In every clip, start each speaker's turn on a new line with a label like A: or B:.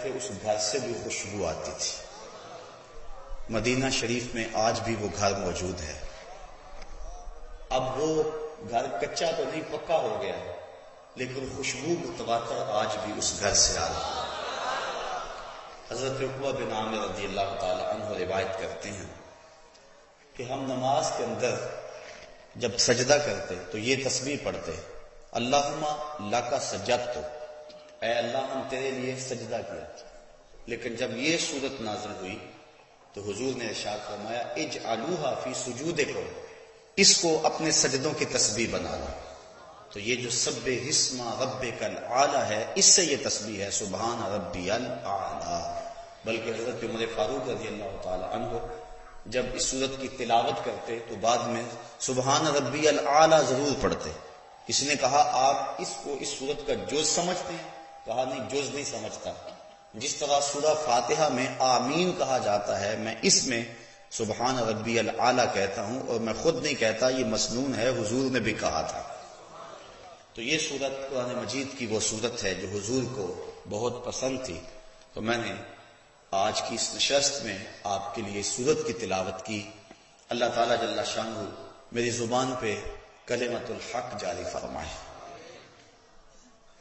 A: تھے اس گھر سے بھی خوشبو آتی تھی. مدینہ شریف میں آج بھی وہ گھر موجود ہے. اب وہ گھر کچا تو نہیں، پکا ہو گیا ہے، لیکن خوشبو متواتر آج بھی اس گھر سے آ رہی ہے. حضرت عقبہ بن عامر رضی اللہ تعالی عنہ روایت کرتے ہیں کہ ہم نماز کے اندر جب سجدہ کرتے تو یہ تسبیح پڑھتے: اللہم لک سجدت، اے اللہ ہم تیرے لیے سجدہ کیا. لیکن جب یہ صورت نازل ہوئی تو حضور نے ارشاد فرمایا: اجعلوها فی سجودکم، اس کو اپنے سجدوں کی تسبیح بنا لو. تو یہ جو سبح اسم ربک الاعلی ہے، اس سے یہ تسبیح ہے سبحان ربی الاعلی. بلکہ حضرت عمر فاروق رضی اللہ تعالی عنہ جب اس سورت کی تلاوت کرتے تو بعد میں سبحان ربی الاعلی ضرور پڑھتے. کسی نے کہا آپ اس کو اس سورت کا جز سمجھتے ہیں؟ کہا نہیں، جز نہیں سمجھتا. جس طرح سورہ فاتحہ میں آمین کہا جاتا ہے، میں اس میں سبحان ربی الاعلی کہتا ہوں، اور میں خود نہیں کہتا، یہ مسنون ہے، حضور نے بھی کہا تھا. تو یہ سورت قرآن مجید کی وہ سورت ہے جو حضور کو بہت پسند تھی. تو میں نے آج کی اس نشست میں آپ کے لیے سورت کی تلاوت کی. اللہ تعالیٰ جل شانہ میری زبان پہ کلمت الحق جاری فرمائے.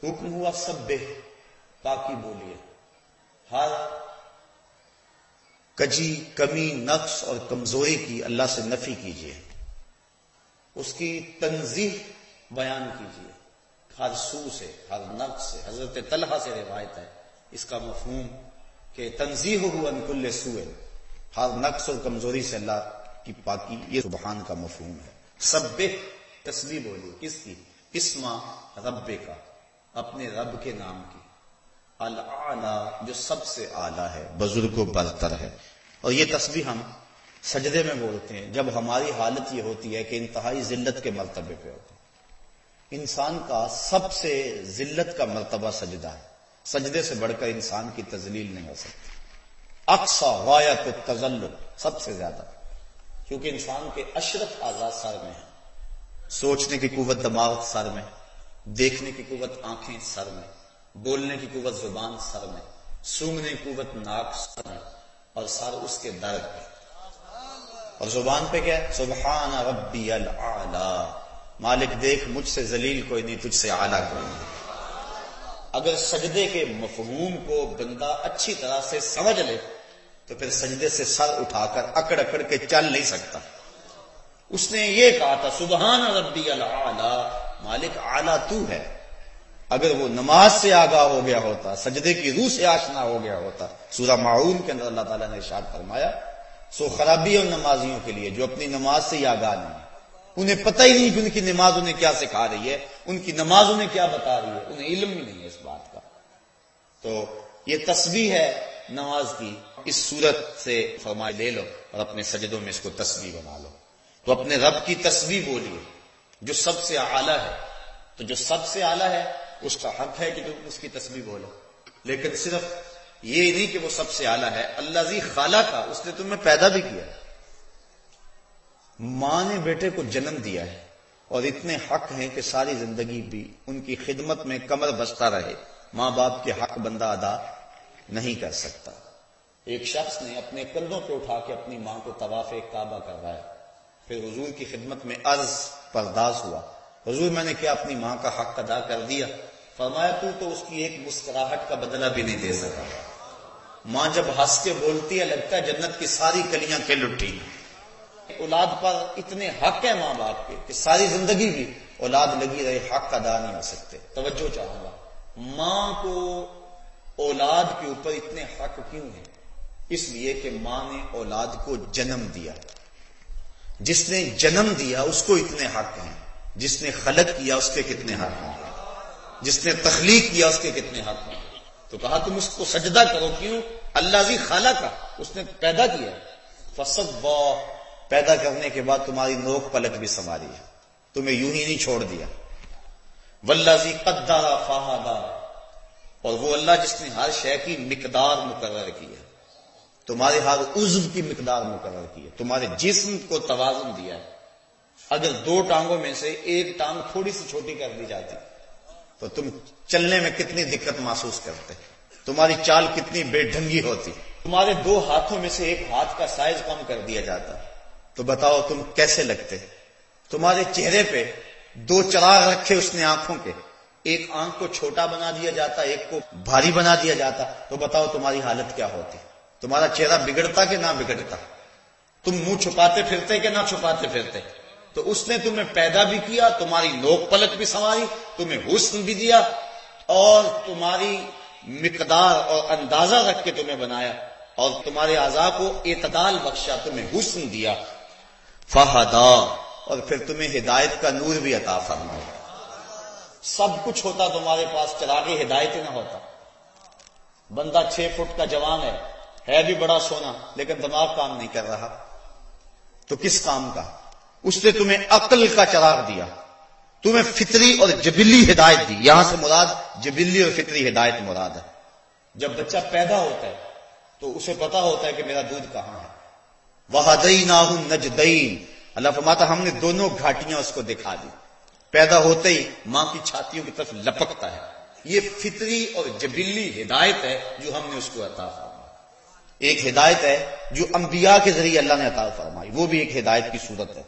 A: حکم ہوا سبح، پاکی بولیے، ہر کجی، کمی، نقص اور کمزوری کی اللہ سے نفی کیجیے، اس کی تنزیہ بیان کیجیے، ہر سو سے، ہر نقص سے. حضرت طلحہ سے روایت ہے اس کا مفہوم کہ تنزیہ عن کل سوء، ہر نقص اور کمزوری سے اللہ کی پاکی، یہ سبحان کا مفہوم ہے. سبح، تسبیح بولیے، کس کی؟ اسم رب کا، اپنے رب کے نام کی. الاعلی، جو سب سے اعلیٰ ہے، بزرگ و برتر ہے. اور یہ تسبیح ہم سجدے میں بولتے ہیں جب ہماری حالت یہ ہوتی ہے کہ انتہائی ذلت کے مرتبے پہ ہوتے ہیں. انسان کا سب سے ذلت کا مرتبہ سجدہ ہے. سجدے سے بڑھ کر انسان کی تذلیل نہیں ہو سکتی. اقصی غایت التذلل، سب سے زیادہ، کیونکہ انسان کے اشرف اعضاء سر میں ہیں. سوچنے کی قوت دماغ سر میں، دیکھنے کی قوت آنکھیں سر میں، بولنے کی قوت زبان سر میں، سونگنے کی قوت ناک سر میں، اور سر اس کے درد پہ. اور زبان پہ کیا ہے؟ سبحان ربی الاعلی، مالک دیکھ مجھ سے ذلیل کوئی نہیں، تجھ سے اعلیٰ کوئی نہیں. اگر سجدے کے مفہوم کو بندہ اچھی طرح سے سمجھ لے تو پھر سجدے سے سر اٹھا کر اکڑ اکڑ کے چل نہیں سکتا. اس نے یہ کہا تھا سبحان ربی الاعلی، مالک اعلیٰ تو ہے. اگر وہ نماز سے آگاہ ہو گیا ہوتا، سجدے کی روح سے آشنا ہو گیا ہوتا، سورہ ماعون کے اندر اللہ تعالیٰ نے ارشاد فرمایا سو خرابی اور نمازیوں کے لیے جو اپنی نماز سے آگاہ نہیں، انہیں پتہ ہی نہیں کہ ان کی نماز انہیں کیا سکھا رہی ہے، ان کی نماز انہیں کیا بتا رہی ہے، انہیں علم ہی نہیں ہے اس بات کا. تو یہ تسبیح ہے نماز کی. اس صورت سے فرمائے لے لو اور اپنے سجدوں میں اس کو تسبیح بنا لو. تو اپنے رب کی تسبیح بولیے جو سب سے اعلیٰ ہے. تو جو سب سے اعلیٰ ہے اس کا حق ہے کہ تم اس کی تسبیح بولو، لیکن صرف یہ نہیں کہ وہ سب سے اعلیٰ ہے، الذی خلق، اس نے تمہیں پیدا بھی کیا. ماں نے بیٹے کو جنم دیا ہے اور اتنے حق ہیں کہ ساری زندگی بھی ان کی خدمت میں کمر بستہ رہے. ماں باپ کے حق بندہ ادا نہیں کر سکتا. ایک شخص نے اپنے کندھوں پہ اٹھا کے اپنی ماں کو طواف کعبہ کروایا. پھر حضور کی خدمت میں عرض پرداز ہوا، حضور میں نے کیا اپنی ماں کا حق ادا کر دیا؟ فرمایا تو اس کی ایک مسکراہٹ کا بدلہ بھی نہیں دے سکا. ماں جب ہنس کے بولتی ہے لگتا ہے جنت کی ساری کلیاں کھل اٹھی. اولاد پر اتنے حق ہے ماں باپ کے کہ ساری زندگی بھی اولاد لگی رہے، حق ادا نہیں ہو سکتے. توجہ چاہوں گا، ماں کو اولاد کے اوپر اتنے حق کیوں ہیں؟ اس لیے کہ ماں نے اولاد کو جنم دیا. جس نے جنم دیا اس کو اتنے حق ہیں، جس نے خلق کیا اس کے کتنے حق ہیں، جس نے تخلیق کیا اس کے کتنے حق ہیں. تو کہا تم اس کو سجدہ کرو. کیوں؟ الذی خلق، اس نے پیدا کیا. فسوا، پیدا کرنے کے بعد تمہاری نوک پلک بھی سنواری ہے، تمہیں یوں ہی نہیں چھوڑ دیا. والذی قدر فہدی، اور وہ اللہ جس نے ہر شے کی مقدار مقرر کی ہے، تمہارے ہر عضو کی مقدار مقرر کی ہے، تمہارے جسم کو توازن دیا ہے. اگر دو ٹانگوں میں سے ایک ٹانگ تھوڑی سی چھوٹی کر دی جاتی تو تم چلنے میں کتنی دقت محسوس کرتے. تمہاری چال کتنی بے ڈھنگی ہوتی. تمہارے 2 ہاتھوں میں سے ایک ہاتھ کا سائز کم کر دیا جاتا تو بتاؤ تم کیسے لگتے. تمہارے چہرے پہ 2 چراغ رکھے اس نے آنکھوں کے، ایک آنکھ کو چھوٹا بنا دیا جاتا، ایک کو بھاری بنا دیا جاتا، تو بتاؤ تمہاری حالت کیا ہوتی. تمہارا چہرہ بگڑتا کہ نہ بگڑتا؟ تم منہ چھپاتے پھرتے کہ نہ چھپاتے پھرتے؟ تو اس نے تمہیں پیدا بھی کیا، تمہاری نوک پلک بھی سنواری، تمہیں حسن بھی دیا، اور تمہاری مقدار اور اندازہ رکھ کے تمہیں بنایا، اور تمہارے اعضاء کو اعتدال بخشا، تمہیں حسن دیا. فہدا، اور پھر تمہیں ہدایت کا نور بھی عطا فرمایا. سب کچھ ہوتا تمہارے پاس، چراغ ہدایت ہی نہ ہوتا. بندہ 6 فٹ کا جوان ہے بھی بڑا سونا، لیکن دماغ کام نہیں کر رہا، تو کس کام کا؟ اس نے تمہیں عقل کا چراغ دیا، تمہیں فطری اور جبلی ہدایت دی. یہاں سے مراد جبلی اور فطری ہدایت مراد ہے. جب بچہ پیدا ہوتا ہے تو اسے پتا ہوتا ہے کہ میرا دودھ کہاں ہے. وَهَدَيْنَاهُ النَّجْدَيْنِ، اللہ فرماتا ہم نے دونوں گھاٹیاں اس کو دکھا دی. پیدا ہوتے ہی ماں کی چھاتیوں کی طرف لپکتا ہے. یہ فطری اور جبلی ہدایت ہے جو ہم نے اس کو عطا فرمائی. ایک ہدایت ہے جو انبیاء کے ذریعے اللہ نے عطا فرمائی، وہ بھی ایک ہدایت کی صورت ہے.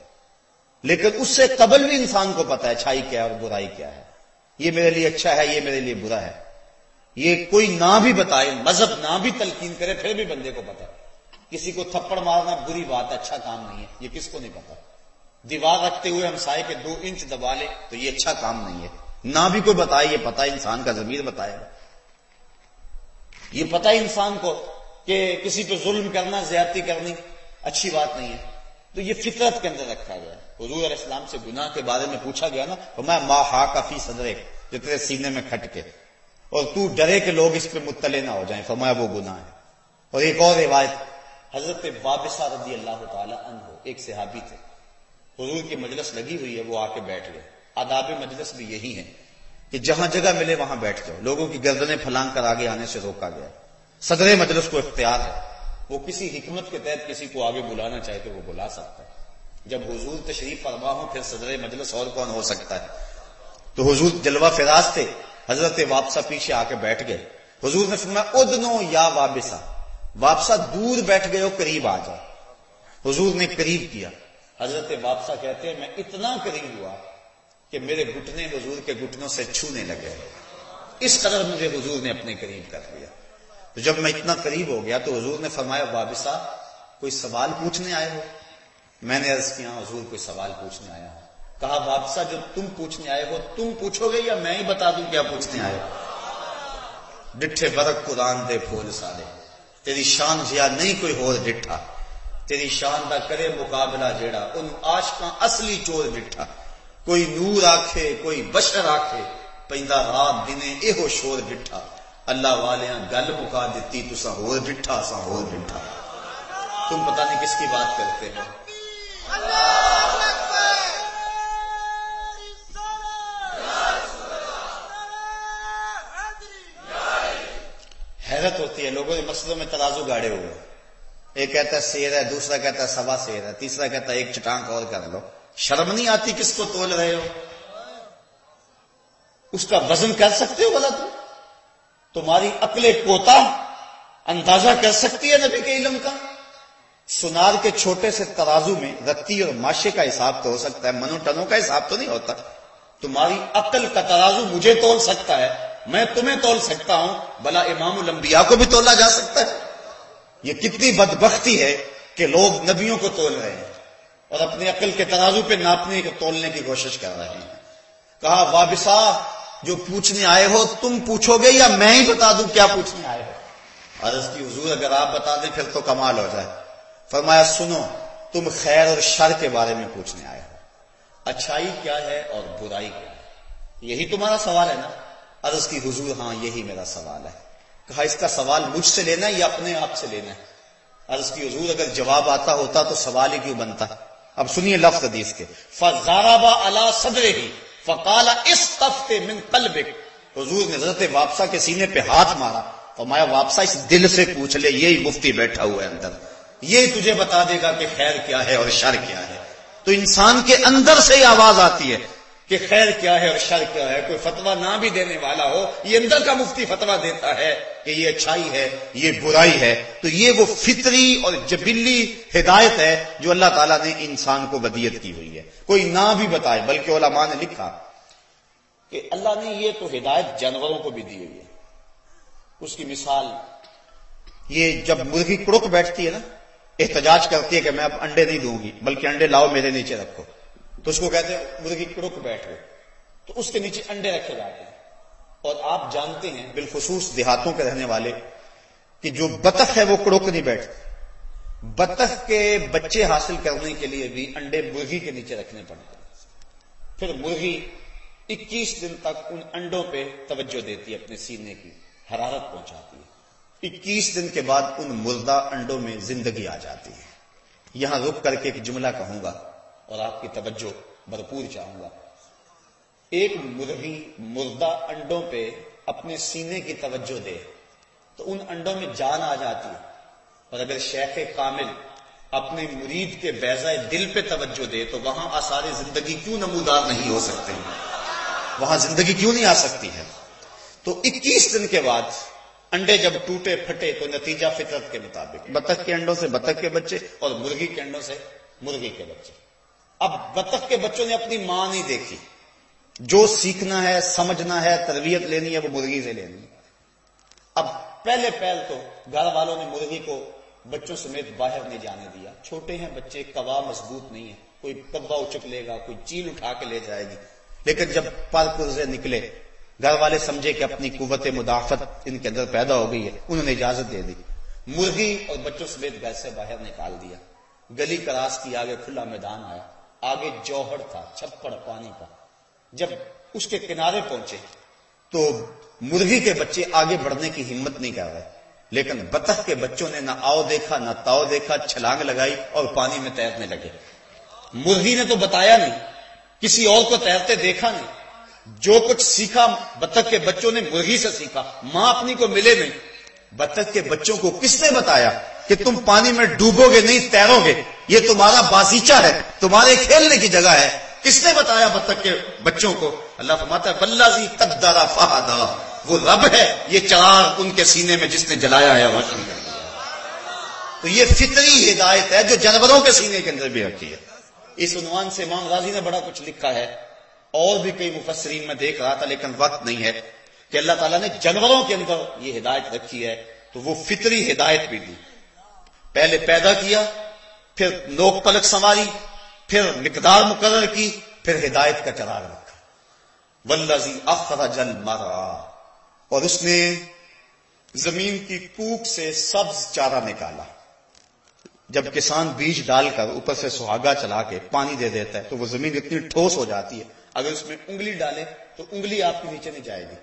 A: لیکن اس سے قبل بھی انسان کو پتا ہے اچھائی کیا ہے اور برائی کیا ہے. یہ میرے لیے اچھا ہے، یہ میرے لیے برا ہے. یہ کوئی نہ بھی بتائے، مذہب نہ بھی تلقین کرے، پھر بھی بندے کو پتا ہے. کسی کو تھپڑ مارنا بری بات ہے، اچھا کام نہیں ہے، یہ کس کو نہیں پتا. دیوار رکھتے ہوئے ہمسائے کے 2 انچ دبا لے تو یہ اچھا کام نہیں ہے. نہ بھی کوئی بتائے، یہ پتا ہے، انسان کا ضمیر بتائے گا. یہ پتا ہے انسان کو کہ کسی پہ ظلم کرنا، زیادتی کرنی اچھی بات نہیں ہے. تو یہ فطرت کے اندر رکھا گیا ہے. حضور علیہ السلام سے گناہ کے بارے میں پوچھا گیا نا، فرمایا ما حاک فی صدرک، جو تیرے سینے میں کھٹ کے اور تو ڈرے کہ لوگ اس پہ مطلع نہ ہو جائیں، فرمایا وہ گناہ ہے. اور ایک اور روایت، حضرت وابصہ رضی اللہ تعالی عنہ ایک صحابی تھے. حضور کی مجلس لگی ہوئی ہے، وہ آ کے بیٹھ گئے. آداب مجلس بھی یہی ہے کہ جہاں جگہ ملے وہاں بیٹھ جاؤ. لوگوں کی گردنیں پھلانگ کر آگے آنے سے روکا گیا. صدر مجلس کو اختیار ہے، وہ کسی حکمت کے تحت کسی کو آگے بلانا چاہے تو وہ بلا سکتا ہے. جب حضور تشریف فرما ہو پھر صدر مجلس اور کون ہو سکتا ہے. تو حضور جلوہ فراز تھے، حضرت وابصہ پیچھے آ کے بیٹھ گئے. حضور نے فرمایا ادنو یا وابصہ، وابصہ دور بیٹھ گئے ہو، قریب آ جاؤ. حضور نے قریب کیا. حضرت وابصہ کہتے ہیں میں اتنا قریب ہوا کہ میرے گھٹنے حضور کے گھٹنوں سے چھونے لگے. اس قدر مجھے حضور نے اپنے قریب کر لیا. تو جب میں اتنا قریب ہو گیا تو حضور نے فرمایا وابصہ کوئی سوال پوچھنے آئے ہو؟ میں نے عرض کیا حضور کوئی سوال پوچھنے آیا ہوں. کہا وابصہ جو تم پوچھنے آئے ہو تم پوچھو گے یا میں ہی بتا دوں کیا پوچھنے آئے ہو؟ ڈٹھے برق قرآن دے پھول سارے، تیری شان جیا نہیں کوئی ہور ڈٹھا. تیری شان دا کرے مقابلہ جیڑا ان عاشقاں اصلی چور ڈٹھا. کوئی نور آکھے کوئی بشر آکھے، پیندا رات دنے ایہو شور ڈٹھا. اللہ والیاں گل مکا دیتی تساں ہور ڈٹھا ساں ہور ڈٹھا. تم پتہ نہیں کس کی بات کرتے ہو. حیرت ہوتی ہے، لوگوں نے مسئلوں میں ترازو گاڑے ہوئے. ایک کہتا ہے سیر ہے، دوسرا کہتا ہے سوا سیر ہے، تیسرا کہتا ہے ایک چٹانک اور کر لو. شرم نہیں آتی کس کو تول رہے ہو؟ اس کا وزن کر سکتے ہو بھلا؟ تمہاری عقل کوتا اندازہ کر سکتی ہے نبی کے علم کا؟ سنار کے چھوٹے سے ترازو میں رتی اور ماشے کا حساب تو ہو سکتا ہے، منو ٹنوں کا حساب تو نہیں ہوتا. تمہاری عقل کا ترازو مجھے تول سکتا ہے، میں تمہیں تول سکتا ہوں، بھلا امام الانبیاء کو بھی تولا جا سکتا ہے؟ یہ کتنی بدبختی ہے کہ لوگ نبیوں کو تول رہے ہیں اور اپنی عقل کے ترازو پہ ناپنے کے تولنے کی کوشش کر رہے ہیں. کہا وابصہ جو پوچھنے آئے ہو تم پوچھو گے یا میں ہی بتا دوں کیا پوچھنے آئے ہو؟ عرض کی حضور اگر آپ بتا دیں پھر تو کمال ہو جائے. فرمایا سنو، تم خیر اور شر کے بارے میں پوچھنے آئے ہو، اچھائی کیا ہے اور برائی کیا ہے، یہی تمہارا سوال ہے نا؟ عرض کی حضور ہاں یہی میرا سوال ہے. کہا اس کا سوال مجھ سے لینا ہے یا اپنے آپ سے لینا ہے؟ عرض کی حضور اگر جواب آتا ہوتا تو سوال ہی کیوں بنتا. اب سنیے لفظ حدیث کے، فَضَرَبَ عَلَى صَدْرِهِ فَقَالَ اسْتَفْتِ مِنْ قَلْبِكَ. حضور نے حضرت وابصہ کے سینے پہ ہاتھ مارا، فرمایا وابصہ اس دل سے پوچھ لے، یہی مفتی بیٹھا ہوا ہے اندر، یہی تجھے بتا دے گا کہ خیر کیا ہے اور شر کیا ہے. تو انسان کے اندر سے ہی آواز آتی ہے کہ خیر کیا ہے اور شر کیا ہے، کوئی فتویٰ نہ بھی دینے والا ہو، یہ اندر کا مفتی فتویٰ دیتا ہے کہ یہ اچھائی ہے یہ برائی ہے، تو یہ وہ فطری اور جبلی ہدایت ہے جو اللہ تعالیٰ نے انسان کو ودیت کی ہوئی ہے، کوئی نہ بھی بتائے۔ بلکہ علماء نے لکھا کہ اللہ نے یہ تو ہدایت جانوروں کو بھی دی ہوئی ہے۔ اس کی مثال یہ جب مرغی کڑک بیٹھتی ہے نا، احتجاج کرتی ہے کہ میں اب انڈے نہیں دوں گی بلکہ انڈے لاؤ میرے نیچے رکھو، تو اس کو کہتے ہیں مرغی کڑک بیٹھ گئے، تو اس کے نیچے انڈے رکھے جاتے ہیں۔ اور آپ جانتے ہیں بالخصوص دیہاتوں کے رہنے والے کہ جو بطخ ہے وہ کڑک نہیں بیٹھتی، بطخ کے بچے حاصل کرنے کے لیے بھی انڈے مرغی کے نیچے رکھنے پڑتے ہیں۔ پھر مرغی 21 دن تک ان انڈوں پہ توجہ دیتی ہے، اپنے سینے کی حرارت پہنچاتی ہے۔ 21 دن کے بعد ان مردہ انڈوں میں زندگی آ جاتی ہے۔ یہاں رک کر کے ایک جملہ کہوں گا اور آپ کی توجہ بھرپور چاہوں گا۔ ایک مرغی مردہ انڈوں پہ اپنے سینے کی توجہ دے تو ان انڈوں میں جان آ جاتی ہے، اور اگر شیخ کامل اپنے مرید کے بیضۂ دل پہ توجہ دے تو وہاں آثار زندگی کیوں نمودار نہیں ہو سکتے، وہاں زندگی کیوں نہیں آ سکتی ہے؟ تو 21 دن کے بعد انڈے جب ٹوٹے پھٹے تو نتیجہ فطرت کے مطابق بطخ کے انڈوں سے بطخ کے بچے اور مرغی کے انڈوں سے مرغی کے بچے۔ اب بطخ کے بچوں نے اپنی ماں نہیں دیکھی، جو سیکھنا ہے سمجھنا ہے تربیت لینی ہے وہ مرغی سے لینی ہے۔ اب پہلے تو گھر والوں نے مرغی کو بچوں سمیت باہر نہیں جانے دیا، چھوٹے ہیں بچے، کوا مضبوط نہیں ہے، کوئی کبا اچک لے گا، کوئی چیل اٹھا کے لے جائے گی۔ لیکن جب پر پرزے نکلے، گھر والے سمجھے کہ اپنی قوت مدافعت ان کے اندر پیدا ہو گئی ہے، انہوں نے اجازت دے دی، مرغی اور بچوں سمیت گھر سے باہر نکال دیا۔ گلی کراس کی، آگے کھلا میدان آیا، آگے جوہر تھا، چھپڑ پانی کا۔ جب اس کے کنارے پہنچے تو مرغی کے بچے آگے بڑھنے کی ہمت نہیں کر رہے، لیکن بطخ کے بچوں نے نہ آؤ دیکھا نہ تاؤ دیکھا، چھلانگ لگائی اور پانی میں تیرنے لگے۔ مرغی نے تو بتایا نہیں، کسی اور کو تیرتے دیکھا نہیں، جو کچھ سیکھا بطخ کے بچوں نے مرغی سے سیکھا، ماں اپنی کو ملے نہیں۔ بطخ کے بچوں کو کس نے بتایا کہ تم پانی میں ڈوبو گے نہیں تیرو گے، یہ تمہارا بازیچہ ہے، تمہارے کھیلنے کی جگہ ہے؟ کس نے بتایا بطخ کے بچوں کو؟ اللہ فرماتا ہے والذی قدر فہدی، وہ رب ہے یہ چراغ ان کے سینے میں جس نے جلایا ہے روشن کر دیا۔ تو یہ فطری ہدایت ہے جو جانوروں کے سینے کے اندر بھی رکھی ہے۔ اس عنوان سے امام غازی نے بڑا کچھ لکھا ہے، اور بھی کئی مفسرین میں دیکھ رہا تھا لیکن وقت نہیں ہے، کہ اللہ تعالیٰ نے جانوروں کے اندر یہ ہدایت رکھی ہے تو وہ فطری ہدایت بھی دی۔ پہلے پیدا کیا، پھر نوک پلک سنواری، پھر مقدار مقرر کی، پھر ہدایت کا چراغ رکھا۔ والذی اخرج المرعی، اور اس نے زمین کی کوک سے سبز چارہ نکالا۔ جب کسان بیج ڈال کر اوپر سے سہاگا چلا کے پانی دے دیتا ہے تو وہ زمین اتنی ٹھوس ہو جاتی ہے، اگر اس میں انگلی ڈالے تو انگلی آپ کے نیچے نہیں جائے گی،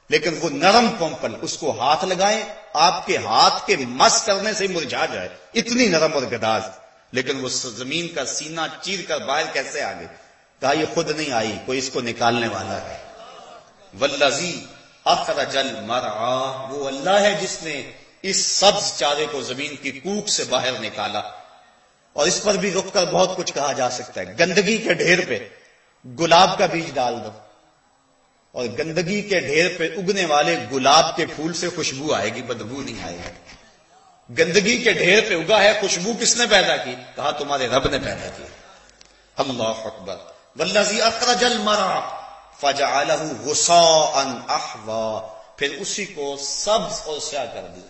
A: لیکن وہ نرم کمپل اس کو ہاتھ لگائیں، آپ کے ہاتھ کے مس کرنے سے مرجھا جائے، اتنی نرم اور گداز۔ لیکن وہ زمین کا سینہ چیر کر باہر کیسے آ گئی؟ کہا یہ خود نہیں آئی، کوئی اس کو نکالنے والا ہے۔ والذی اخرج المرعی، وہ اللہ ہے جس نے اس سبز چارے کو زمین کی کوک سے باہر نکالا۔ اور اس پر بھی رک کر بہت کچھ کہا جا سکتا ہے۔ گندگی کے ڈھیر پہ گلاب کا بیج ڈال دو اور گندگی کے ڈھیر پہ اگنے والے گلاب کے پھول سے خوشبو آئے گی، بدبو نہیں آئے گی۔ گندگی کے ڈھیر پہ اگا ہے، خوشبو کس نے پیدا کی؟ کہا تمہارے رب نے پیدا کی۔ اللہ اکبر۔ والذی اخرج المرعی فجعلہ غثاء احوا، پھر اسی کو سبز اور سیاہ کر دیا،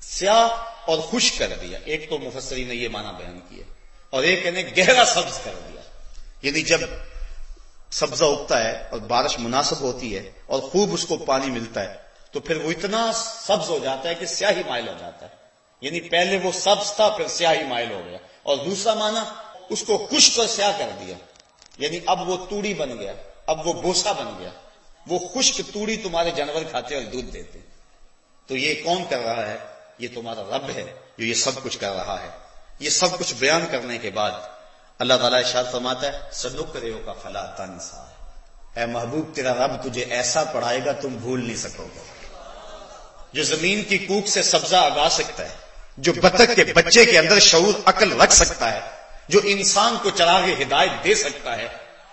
A: سیاہ اور خشک کر دیا۔ ایک تو مفسرین نے یہ معنی بیان کیا اور ایک نے گہرا سبز کر دیا، یعنی جب سبزہ اگتا ہے اور بارش مناسب ہوتی ہے اور خوب اس کو پانی ملتا ہے تو پھر وہ اتنا سبز ہو جاتا ہے کہ سیاہی مائل ہو جاتا ہے، یعنی پہلے وہ سبز تھا پھر سیاہی مائل ہو گیا۔ اور دوسرا معنی اس کو خشک اور سیاہ کر دیا، یعنی اب وہ توڑی بن گیا، اب وہ بوسا بن گیا۔ وہ خشک توڑی تمہارے جانور کھاتے اور دودھ دیتے۔ تو یہ کون کر رہا ہے؟ یہ تمہارا رب ہے جو یہ سب کچھ کر رہا ہے۔ یہ سب کچھ بیان کرنے کے بعد اللہ تعالیٰ ارشاد فرماتا ہے سنقرئک فلا تنسیٰ، اے محبوب تیرا رب تجھے ایسا پڑھائے گا تم بھول نہیں سکو گے۔ جو زمین کی کوک سے سبزہ اگا سکتا ہے، جو بطخ کے بچے کے اندر شعور عقل رکھ سکتا ہے، جو انسان کو چراغ ہدایت دے سکتا ہے،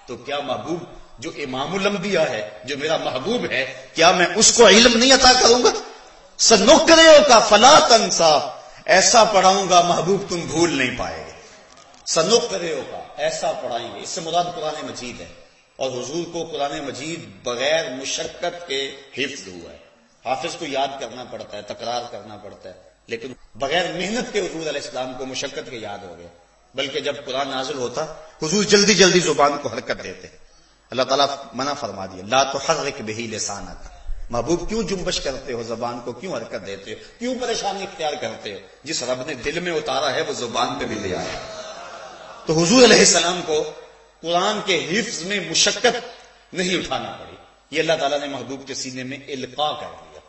A: تو کیا محبوب جو امام الانبیاء ہے، جو میرا محبوب ہے، کیا میں اس کو علم نہیں عطا کروں گا؟ سنقرئ کا فلا تنسا، ایسا پڑھاؤں گا محبوب تم بھول نہیں پائے گے. سنقرئ کا ایسا پڑھائیں گے، اس سے مراد قرآن مجید ہے. اور حضور کو قرآن مجید بغیر مشقت کے حفظ ہوا ہے. حافظ کو یاد کرنا پڑتا ہے، تکرار کرنا پڑتا ہے، لیکن بغیر محنت کے حضور علیہ السلام کو مشقت کے یاد ہو گیا. بلکہ جب قرآن نازل ہوتا حضور جلدی جلدی زبان کو حرکت دیتے. اللہ تعالیٰ منع فرما دیا، لا تحرک بہ لسانک، محبوب کیوں جنبش کرتے ہو، زبان کو کیوں حرکت دیتے ہو، کیوں پریشانی اختیار کرتے ہو؟ جس رب نے دل میں اتارا ہے وہ زبان پہ بھی لے آیا. تو حضور علیہ السلام کو قرآن کے حفظ میں مشقت نہیں اٹھانا پڑی. یہ اللہ تعالیٰ نے محبوب کے سینے میں القاء کر دیا.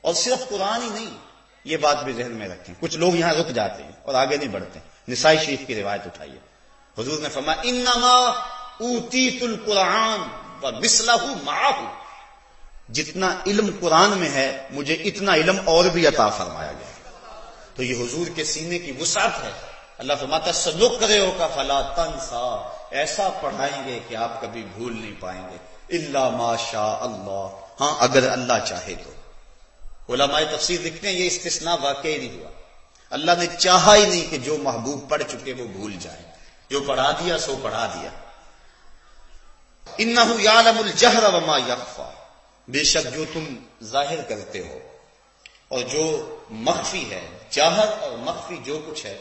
A: اور صرف قرآن ہی نہیں، یہ بات بھی ذہن میں رکھیں. کچھ لوگ یہاں رک جاتے ہیں اور آگے نہیں بڑھتے. نسائی شریف کی روایت اٹھائیے، حضور نے فرمایا انما اوتیت القرآن ومثلہ معہ، جتنا علم قرآن میں ہے مجھے اتنا علم اور بھی عطا فرمایا گیا. تو یہ حضور کے سینے کی وسعت ہے. اللہ فرماتا سنقرئ کا فلا تنسا، ایسا پڑھائیں گے کہ آپ کبھی بھول نہیں پائیں گے. الا ما شاء اللہ، ہاں اگر اللہ چاہے تو. علماء تفسیر لکھتے ہیں یہ استثناء واقعی نہیں ہوا. اللہ نے چاہا ہی نہیں کہ جو محبوب پڑھ چکے وہ بھول جائیں. جو پڑھا دیا سو پڑھا دیا. انہ یعلم الجہر وما یخفی، بے شک جو تم ظاہر کرتے ہو اور جو مخفی ہے، جاہر اور مخفی جو کچھ ہے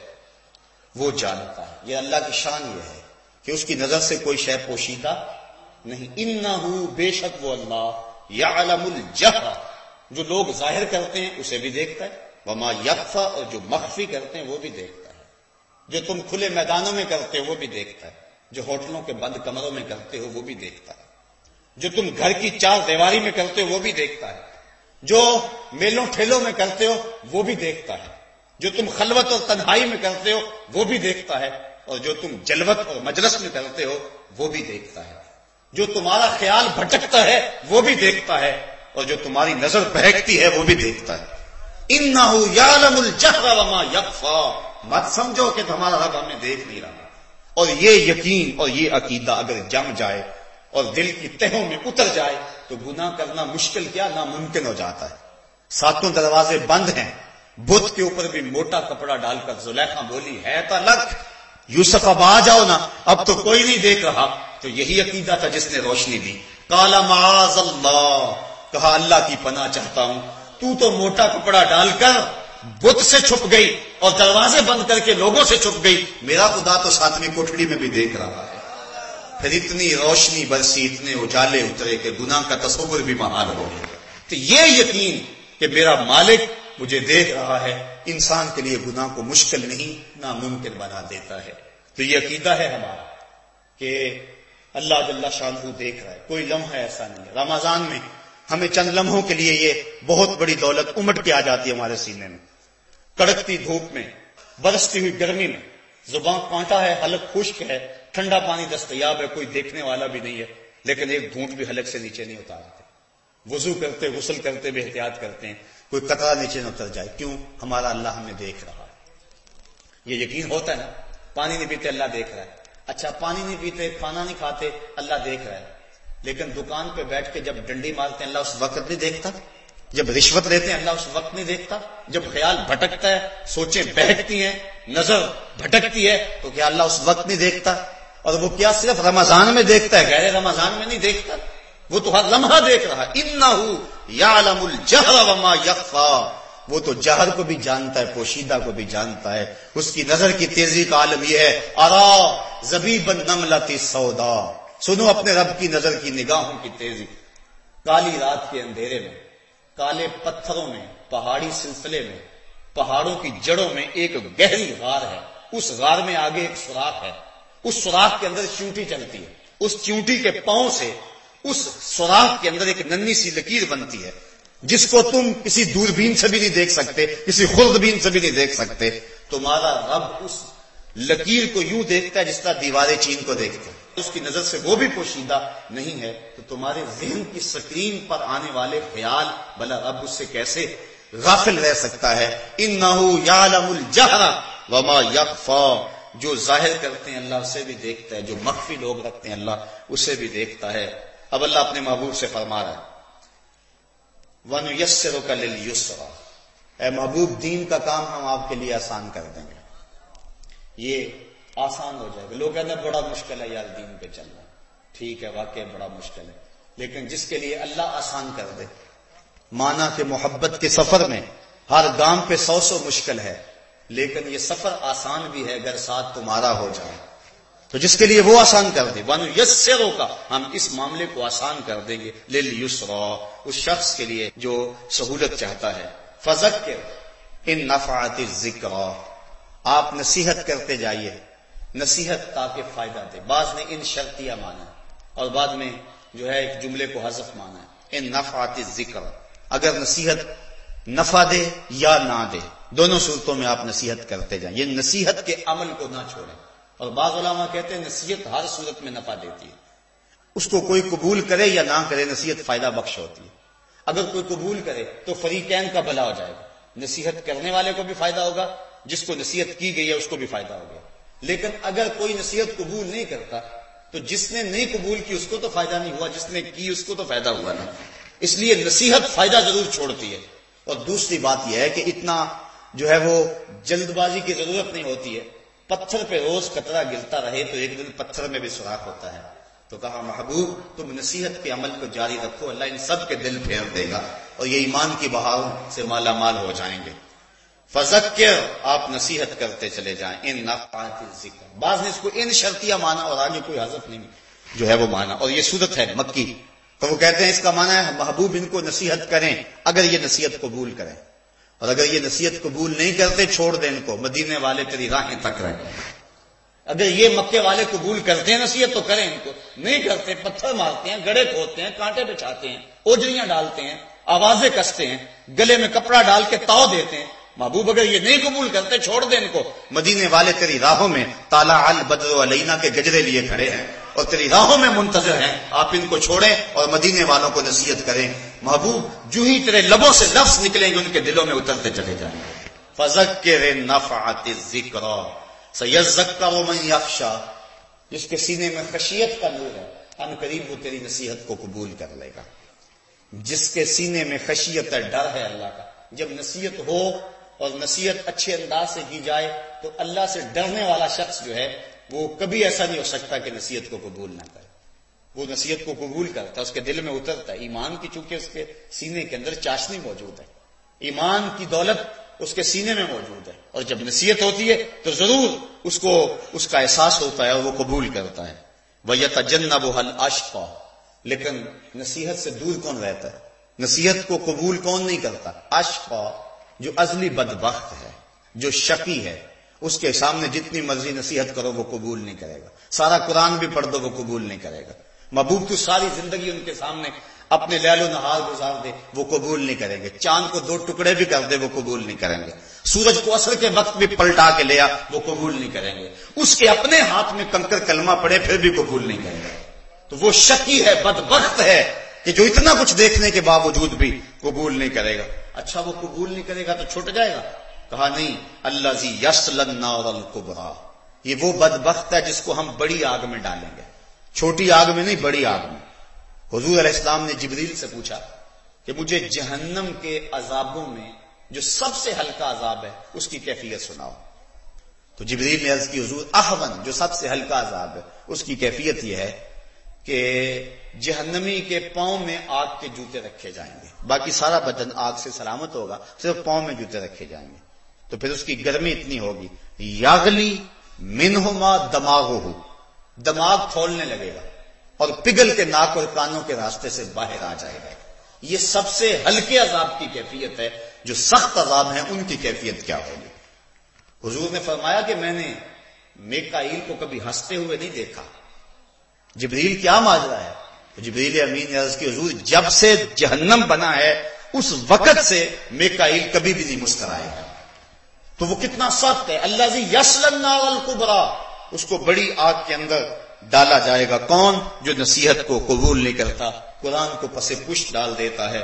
A: وہ جانتا ہے. یہ اللہ کی شان یہ ہے کہ اس کی نظر سے کوئی شے پوشیدہ نہیں. انہ، بے شک وہ اللہ، یعلم الجہر، جو لوگ ظاہر کرتے ہیں اسے بھی دیکھتا ہے، وما یخفی، اور جو مخفی کرتے ہیں وہ بھی دیکھتا ہے. جو تم کھلے میدانوں میں کرتے ہو وہ بھی دیکھتا ہے، جو ہوٹلوں کے بند کمروں میں کرتے ہو وہ بھی دیکھتا ہے، جو تم گھر کی چار دیواری میں کرتے ہو وہ بھی دیکھتا ہے، جو میلوں ٹھیلوں میں کرتے ہو وہ بھی دیکھتا ہے، جو تم خلوت اور تنہائی میں کرتے ہو وہ بھی دیکھتا ہے، اور جو تم جلوت اور مجلس میں کرتے ہو وہ بھی دیکھتا ہے. جو تمہارا خیال بھٹکتا ہے وہ بھی دیکھتا ہے، اور جو تمہاری نظر بہکتی ہے وہ بھی دیکھتا ہے. انہ یعلم الجہر وما یخفی، مت سمجھو کہ تمہارا رب ہمیں دیکھ نہیں رہا. اور یہ یقین اور یہ عقیدہ اگر جم جائے اور دل کی تہوں میں اتر جائے تو گناہ کرنا مشکل کیا ناممکن ہو جاتا ہے. 7 دروازے بند ہیں، بت کے اوپر بھی موٹا کپڑا ڈال کر زلیخا بولی ہے تو لک یوسف اب آ جاؤ نا، اب تو کوئی نہیں دیکھ رہا. تو یہی عقیدہ تھا جس نے روشنی دی. قال معاذ اللہ، کہا اللہ کی پناہ چاہتا ہوں، تو موٹا کپڑا ڈال کر بت سے چھپ گئی اور دروازے بند کر کے لوگوں سے چھپ گئی، میرا خدا تو 7ویں کوٹڑی میں بھی دیکھ رہا ہے. پھر اتنی روشنی برسی، اتنے اجالے اترے کہ گناہ کا تصور بھی محال ہو گیا. تو یہ یقین کہ میرا مالک مجھے دیکھ رہا ہے انسان کے لیے گناہ کو مشکل نہیں ناممکن بنا دیتا ہے. تو یہ عقیدہ ہے ہمارا کہ اللہ جل شانہ دیکھ رہا ہے. کوئی لمحہ ایسا نہیں ہے. رمضان میں ہمیں چند لمحوں کے لیے یہ بہت بڑی دولت امٹ کے آ جاتی ہے ہمارے سینے میں. کڑکتی دھوپ میں، برستی ہوئی گرمی میں، زبان کانٹا ہے، حلق خشک ہے، ٹھنڈا پانی دستیاب ہے، کوئی دیکھنے والا بھی نہیں ہے، لیکن ایک گھونٹ بھی حلق سے نیچے نہیں اتارتے. وضو کرتے، غسل کرتے بھی احتیاط کرتے ہیں کوئی قطرہ نیچے نہ اتر جائے. کیوں؟ ہمارا اللہ ہمیں دیکھ رہا ہے. یہ یقین ہوتا ہے نا. پانی نہیں پیتے اللہ دیکھ رہا ہے. اچھا پانی نہیں پیتے، کھانا نہیں کھاتے، اللہ دیکھ رہا ہے. لیکن دکان پہ بیٹھ کے جب ڈنڈی مارتے ہیں اللہ اس وقت نہیں دیکھتا؟ جب رشوت لیتے ہیں اللہ اس وقت نہیں دیکھتا؟ جب خیال بھٹکتا ہے، سوچیں بہکتی ہیں، نظر بھٹکتی ہے، تو کیا اللہ اس وقت نہیں دیکھتا؟ اور وہ کیا صرف رمضان میں دیکھتا ہے، غیر رمضان میں نہیں دیکھتا؟ وہ تو ہر لمحہ دیکھ رہا ہے. انہ یعلم الجہر وما یخفی، وہ تو جہر کو بھی جانتا ہے، پوشیدہ کو بھی جانتا ہے. اس کی نظر کی تیزی کا عالم یہ ہے. ارا زبیب النملۃ سودا، سنو اپنے رب کی نظر کی نگاہوں کی تیزی. کالی رات کے اندھیرے میں، کالے پتھروں میں، پہاڑی سلسلے میں، پہاڑوں کی جڑوں میں ایک گہری غار ہے. اس غار میں آگے ایک سوراخ ہے. اس سوراخ کے اندر چیونٹی چلتی ہے. اس چیونٹی کے پاؤں سے اس سوراخ کے اندر ایک ننھی سی لکیر بنتی ہے جس کو تم کسی دوربین سے بھی نہیں دیکھ سکتے، کسی خوردبین سے بھی نہیں دیکھ سکتے. تمہارا رب اس لکیر کو یوں دیکھتا ہے جس طرح دیواریں چین کو دیکھتے. اس کی نظر سے وہ بھی پوشیدہ نہیں ہے. تو تمہارے ذہن کی سکرین پر آنے والے خیال بھلا رب اس سے کیسے غافل رہ سکتا ہے. انہ یعلم الجہر وما یخفی، جو ظاہر کرتے ہیں اللہ اسے بھی دیکھتا ہے، جو مخفی لوگ رکھتے ہیں اللہ اسے بھی دیکھتا ہے۔ اب اللہ اپنے محبوب سے فرما رہا ہے وَنُيَسِّرُكَ لِلْيُسْرَىٰ، اے محبوب دین کا کام ہم آپ کے لیے آسان کر دیں گے، یہ آسان ہو جائے گا۔ لوگ کہتے ہیں بڑا مشکل ہے یار دین پہ چلنا، ٹھیک ہے واقعی بڑا مشکل ہے، لیکن جس کے لیے اللہ آسان کر دے، مانا کہ محبت کے سفر میں ہر گام پہ 100 مشکل ہے، لیکن یہ سفر آسان بھی ہے اگر ساتھ تمہارا ہو جائے، تو جس کے لیے وہ آسان کر دے، وَنُيَسِّرُكَ، ہم اس معاملے کو آسان کر دیں گے، لِلْيُسْرَىٰ، اس شخص کے لیے جو سہولت چاہتا ہے۔ فَذَكِّرْ إِن نَفَعَتِ الذِّكْرَىٰ، آپ نصیحت کرتے جائیے، نصیحت تاکہ فائدہ دے۔ بعض نے ان شرطیہ مانا ہے اور بعد میں جو ہے ایک جملے کو حذف مانا ہے، ان نفعت الذکر، اگر نصیحت نفع دے یا نہ دے، دونوں صورتوں میں آپ نصیحت کرتے جائیں، یہ نصیحت کے عمل کو نہ چھوڑیں۔ اور بعض علماء کہتے ہیں نصیحت ہر صورت میں نفع دیتی ہے، اس کو کوئی قبول کرے یا نہ کرے نصیحت فائدہ بخش ہوتی ہے۔ اگر کوئی قبول کرے تو فریقین کا بھلا ہو جائے گا، نصیحت کرنے والے کو بھی فائدہ ہوگا، جس کو نصیحت کی گئی ہے اس کو بھی فائدہ ہوگا۔ لیکن اگر کوئی نصیحت قبول نہیں کرتا تو جس نے نہیں قبول کی اس کو تو فائدہ نہیں ہوا، جس نے کی اس کو تو فائدہ ہوا نا۔ اس لیے نصیحت فائدہ ضرور چھوڑتی ہے۔ اور دوسری بات یہ ہے کہ اتنا جو ہے وہ جلد بازی کی ضرورت نہیں ہوتی ہے، پتھر پہ روز قطرہ گرتا رہے تو ایک دن پتھر میں بھی سوراخ ہوتا ہے۔ تو کہا محبوب تم نصیحت کے عمل کو جاری رکھو، اللہ ان سب کے دل پھیر دے گا اور یہ ایمان کی بہاروں سے مالا مال ہو جائیں گے۔ فذکر، آپ نصیحت کرتے چلے جائیں، ان نفعات الذکر، بعض نے اس کو ان شرطیہ مانا اور آگے کوئی حذف نہیں جو ہے وہ مانا، اور یہ صورت ہے مکی، تو وہ کہتے ہیں اس کا مانا ہے محبوب ان کو نصیحت کریں اگر یہ نصیحت قبول کریں، اور اگر یہ نصیحت قبول نہیں کرتے چھوڑ دیں ان کو، مدینے والے تیری راہیں تک رہیں۔ اگر یہ مکے والے قبول کرتے ہیں نصیحت تو کریں، ان کو نہیں کرتے پتھر مارتے ہیں، گڑے کھودتے ہیں، کانٹے بچھاتے ہیں، اوجریاں ڈالتے ہیں، آوازیں کستے ہیں، گلے میں کپڑا ڈال کے تاؤ دیتے ہیں، محبوب اگر یہ نہیں قبول کرتے چھوڑ دیں ان کو، مدینے والے تیری راہوں میں طالع البدر علینا کے گجرے لیے کھڑے ہیں اور تیری راہوں میں منتظر ہیں، آپ ان کو چھوڑیں اور مدینے والوں کو نصیحت کریں۔ محبوب جو ہی تیرے لبوں سے لفظ نکلیں گے ان کے دلوں میں اترتے چلے جائیں گے۔ فذکر نفعت الذکریٰ سیذکر من یخشی، جس کے سینے میں خشیت کا نور ہے ان قریب وہ تیری نصیحت کو قبول کر لے گا۔ جس کے سینے میں خشیت ہے، ڈر ہے اللہ کا، جب نصیحت ہو اور نصیحت اچھے انداز سے کی جائے تو اللہ سے ڈرنے والا شخص جو ہے وہ کبھی ایسا نہیں ہو سکتا کہ نصیحت کو قبول نہ کرے، وہ نصیحت کو قبول کرتا ہے، اس کے دل میں اترتا ہے، ایمان کی چونکہ اس کے سینے کے اندر چاشنی موجود ہے، ایمان کی دولت اس کے سینے میں موجود ہے، اور جب نصیحت ہوتی ہے تو ضرور اس کو اس کا احساس ہوتا ہے اور وہ قبول کرتا ہے۔ وَيَتَجَنَّبُهَا الْأَشْقَى، لیکن نصیحت سے دور کون رہتا ہے؟ نصیحت کو قبول کون نہیں کرتا؟ اشقا، جو ازلی بدبخت ہے، جو شقی ہے، اس کے سامنے جتنی مرضی نصیحت کرو وہ قبول نہیں کرے گا، سارا قرآن بھی پڑھ دو وہ قبول نہیں کرے گا، محبوب تو ساری زندگی ان کے سامنے اپنے لیل و نہار گزار دے وہ قبول نہیں کریں گے، چاند کو 2 ٹکڑے بھی کر دے وہ قبول نہیں کریں گے، سورج کو عصر کے وقت بھی پلٹا کے لیا وہ قبول نہیں کریں گے، اس کے اپنے ہاتھ میں کنکر کلمہ پڑے پھر بھی قبول نہیں کریں گے۔ تو وہ شقی ہے، بدبخت ہے کہ جو اتنا کچھ دیکھنے کے باوجود بھی قبول نہیں کرے گا۔ اچھا وہ قبول نہیں کرے گا تو چھوٹ جائے گا؟ کہا نہیں، الذی یصلی النار الکبریٰ، یہ وہ بدبخت ہے جس کو ہم بڑی آگ میں ڈالیں گے، چھوٹی آگ میں نہیں بڑی آگ میں۔ حضور علیہ السلام نے جبریل سے پوچھا کہ مجھے جہنم کے عذابوں میں جو سب سے ہلکا عذاب ہے اس کی کیفیت سناؤ، تو جبریل نے عرض کی حضور احون، جو سب سے ہلکا عذاب ہے اس کی کیفیت یہ ہے کہ جہنمی کے پاؤں میں آگ کے جوتے رکھے جائیں گے، باقی سارا بدن آگ سے سلامت ہوگا، صرف پاؤں میں جوتے رکھے جائیں گے، تو پھر اس کی گرمی اتنی ہوگی یاغلی منہما دماغہ، دماغ کھولنے لگے گا اور پگھل کے ناک اور کانوں کے راستے سے باہر آ جائے گا۔ یہ سب سے ہلکے عذاب کی کیفیت ہے، جو سخت عذاب ہیں ان کی کیفیت کیا ہوگی؟ حضور نے فرمایا کہ میں نے میکائیل کو کبھی ہنستے ہوئے نہیں دیکھا۔ جبریل کیا ماجرا ہے؟ تو جبریل امین نے عرض کی حضور جب سے جہنم بنا ہے اس وقت سے میکائیل کبھی بھی نہیں مسکرائے گا، تو وہ کتنا سخت ہے۔ الذی یصلی النار الکبریٰ، اس کو بڑی آگ کے اندر ڈالا جائے گا۔ کون؟ جو نصیحت کو قبول نہیں کرتا، قرآن کو پس پشت ڈال دیتا ہے۔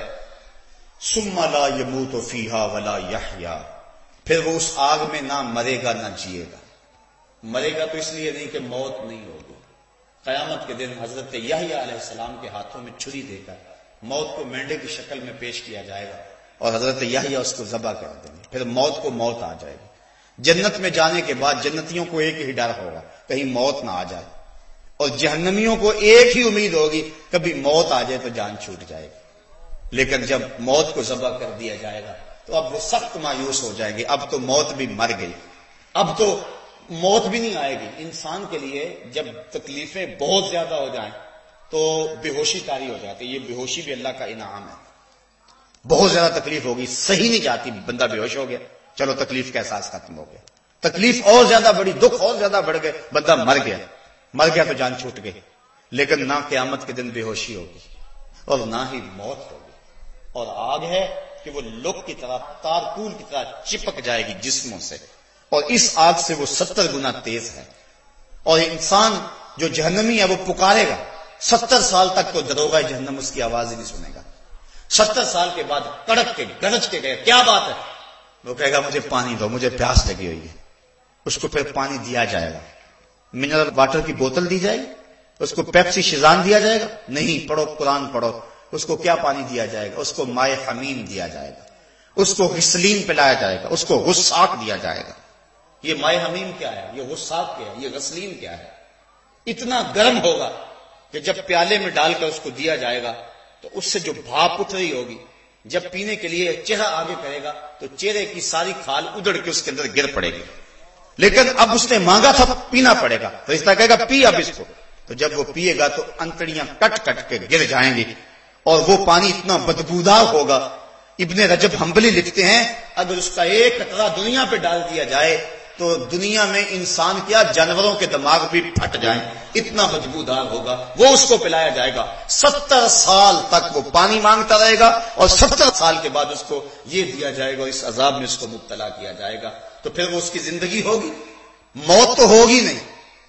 A: ثم لا یموت فیہا ولا یحیا، پھر وہ اس آگ میں نہ مرے گا نہ جیے گا۔ مرے گا تو اس لیے نہیں کہ موت نہیں ہوگی. قیامت کے دن حضرت یحییٰ علیہ السلام کے ہاتھوں میں چھری دے کر موت کو مینڈے کی شکل میں پیش کیا جائے گا اور حضرت یحییٰ اس کو ذبح کر دیں گے. پھر موت کو موت آ جائے گی. جنت میں جانے کے بعد جنتیوں کو ایک ہی ڈر ہوگا کہیں موت نہ آ جائے, اور جہنمیوں کو ایک ہی امید ہوگی کبھی موت آ جائے تو جان چھوٹ جائے گی. لیکن جب موت کو ذبح کر دیا جائے گا تو اب وہ سخت مایوس ہو جائے گی. اب تو موت بھی مر گئی, اب تو موت بھی نہیں آئے گی. انسان کے لیے جب تکلیفیں بہت زیادہ ہو جائیں تو بے ہوشی طاری ہو جاتی ہے. یہ بے ہوشی بھی اللہ کا انعام ہے. بہت زیادہ تکلیف ہوگی, صحیح نہیں جاتی, بندہ بے ہوش ہو گیا, چلو تکلیف کا احساس ختم ہو گیا. تکلیف اور زیادہ بڑی, دکھ اور زیادہ بڑھ گئے, بندہ مر گیا تو جان چھوٹ گئی. لیکن نہ قیامت کے دن بے ہوشی ہوگی اور نہ ہی موت ہوگی. اور آگ ہے کہ وہ لوگ کی طرح, تارکول کی طرح چپک جائے گی جسموں سے, اور اس آگ سے وہ 70 گنا تیز ہے. اور انسان جو جہنمی ہے وہ پکارے گا 70 سال تک تو دروغہ جہنم اس کی آواز ہی نہیں سنے گا. 70 سال کے بعد کڑک کے گرج کے گئے, کیا بات ہے؟ وہ کہے گا مجھے پانی دو, مجھے پیاس لگی ہوئی ہے. اس کو پھر پانی دیا جائے گا. منرل واٹر کی بوتل دی جائے گی, اس کو پیپسی شیزان دیا جائے گا, نہیں, پڑھو قرآن پڑھو. اس کو کیا پانی دیا جائے گا؟ اس کو مائے حمیم دیا جائے گا, اس کو غسلین پلایا جائے گا, اس کو غساق دیا جائے گا. یہ مائے حمیم کیا ہے, یہ غساق کیا ہے, یہ غسلین کیا ہے؟ اتنا گرم ہوگا کہ جب پیالے میں ڈال کر اس کو دیا جائے گا تو اس سے جو بھاپ اٹھ رہی ہوگی, جب پینے کے لیے چہرہ آگے کرے گا تو چہرے کی ساری کھال ادڑ کے اس کے اندر گر پڑے گی. لیکن اب اس نے مانگا تھا, پینا پڑے گا. فرشتہ کہے گا پی اب اس کو. تو جب وہ پیے گا تو انتڑیاں کٹ کٹ کے گر جائیں گی, اور وہ پانی اتنا بدبودار ہوگا. ابن رجب حنبلی لکھتے ہیں اگر اس کا ایک قطرہ دنیا پہ ڈال دیا جائے تو دنیا میں انسان کیا جانوروں کے دماغ بھی پھٹ جائیں, اتنا بدبودار ہوگا. وہ اس کو پلایا جائے گا. 70 سال تک وہ پانی مانگتا رہے گا, اور 70 سال کے بعد اس کو یہ دیا جائے گا, اس عذاب میں اس کو مبتلا کیا جائے گا. تو پھر وہ اس کی زندگی ہوگی. موت تو ہوگی نہیں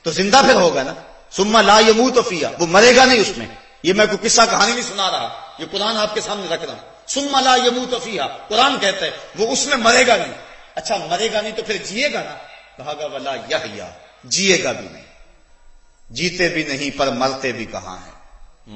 A: تو زندہ پھر ہوگا نا. ثم لا يموت فيها, وہ مرے گا نہیں اس میں. یہ میں کوئی قصہ کہانی نہیں سنا رہا, یہ قرآن آپ کے سامنے رکھ رہا ہوں. ثم لا يموت فيها, قرآن کہتا ہے وہ اس میں مرے گا نہیں. اچھا مرے گا نہیں تو پھر جیے گا نا. کہا گا ولا یحییٰ, جیے گا بھی نہیں. جیتے بھی نہیں پر مرتے بھی کہاں ہیں.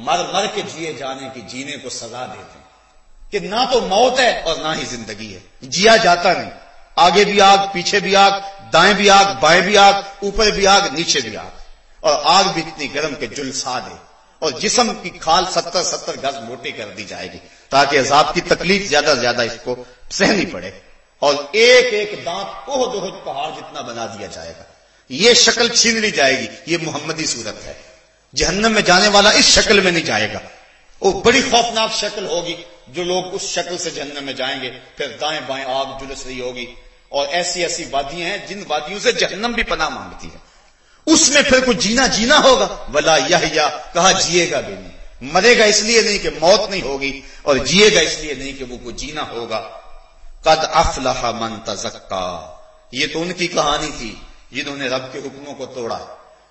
A: مر کے جیے جانے کی جینے کو سزا دیتے ہیں کہ نہ تو موت ہے اور نہ ہی زندگی ہے. جیا جاتا نہیں. آگے بھی آگ, پیچھے بھی آگ, دائیں بھی آگ, بائیں بھی آگ, اوپر بھی آگ, نیچے بھی آگ. اور آگ بھی اتنی گرم کہ جلسا دے, اور جسم کی کھال 70 گز موٹی کر دی جائے گی تاکہ عذاب کی تکلیف زیادہ سے زیادہ اس کو سہنی پڑے. اور ایک ایک دانت احد پہاڑ جتنا بنا دیا جائے گا. یہ شکل چھین لی جائے گی. یہ محمدی صورت ہے. جہنم میں جانے والا اس شکل میں نہیں جائے گا. وہ بڑی خوفناک شکل ہوگی. جو لوگ اس شکل سے جہنم میں جائیں گے پھر دائیں بائیں آگ جلس رہی ہوگی, اور ایسی ایسی وادیاں ہیں جن وادیوں سے جہنم بھی پناہ مانگتی ہے. اس میں پھر کچھ جینا ہوگا. ولا یحییٰ, کہا جیے گا بھی نہیں. مرے گا اس لیے نہیں کہ موت نہیں ہوگی, اور جیے گا اس لیے نہیں کہ وہ کچھ جینا ہوگا. قد افلح من تزکا, یہ تو ان کی کہانی تھی جنہوں نے رب کے حکموں کو توڑا,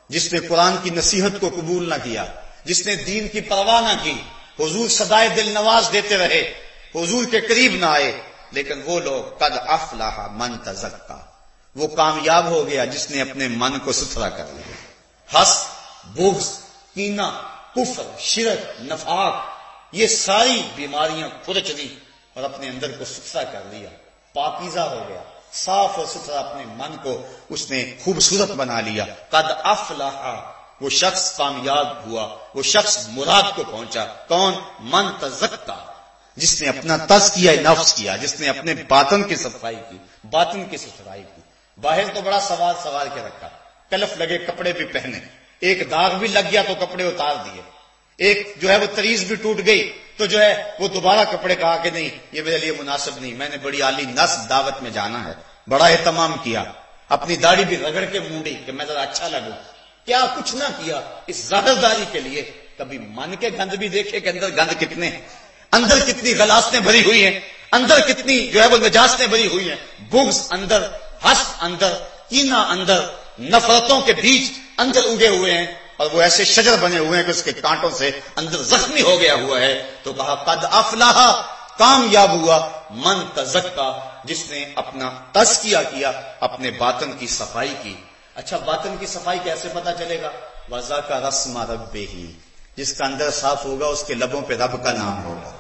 A: جس نے قرآن کی نصیحت کو قبول نہ کیا, جس نے دین کی پرواہ نہ کی. حضور صدائے دل نواز دیتے رہے, حضور کے قریب نہ آئے. لیکن وہ لوگ قد افلح من تزکا, وہ کامیاب ہو گیا جس نے اپنے من کو ستھرا کر لیا. حسد, بغض, کینہ, کفر, شرک, نفاق, یہ ساری بیماریاں کھرچ دی اور اپنے اندر کو ستھرا کر لیا. پاکیزہ ہو گیا, صاف اور ستھرا اپنے من کو اس نے خوبصورت بنا لیا. قد افلح, وہ شخص کامیاب ہوا, وہ شخص مراد کو پہنچا. کون؟ من تزکا, جس نے اپنا تزکیہ نفس کیا, جس نے اپنے باطن کی صفائی کی, باطن کی صفائی کی. باہر تو بڑا سوار کے رکھا, کلف لگے کپڑے بھی پہنے, ایک داغ بھی لگ گیا تو کپڑے اتار دیے, ایک جو ہے وہ تریز بھی ٹوٹ گئی تو جو ہے وہ دوبارہ کپڑے کہا کہ نہیں یہ میرے لیے مناسب نہیں, میں نے بڑی عالی نسب دعوت میں جانا ہے. بڑا اہتمام کیا, اپنی داڑھی بھی رگڑ کے مونڈی کہ میں ذرا اچھا لگوں. کیا کچھ نہ کیا اس ظاہر داری کے لیے. کبھی من کے گند بھی دیکھے کہ اندر گند کتنے ہیں, اندر کتنی غلاستیں بھری ہوئی ہیں, اندر کتنی جو ہے وہ نجاستیں بھری ہوئی ہیں. بغض اندر, حسد اندر, کینہ اندر, نفرتوں کے بیج اندر اگے ہوئے ہیں, اور وہ ایسے شجر بنے ہوئے ہیں کہ اس کے کانٹوں سے اندر زخمی ہو گیا ہوا ہے. تو کہا قد افلح, کامیاب ہوا, من تزکا, جس نے اپنا تزکیہ کیا, اپنے باطن کی صفائی کی, اچھا باطن کی صفائی کیسے پتا چلے گا؟ وَذَكَرَ اسْمَ رَبِّهِ، جس کا اندر صاف ہوگا اس کے لبوں پہ رب کا نام ہوگا.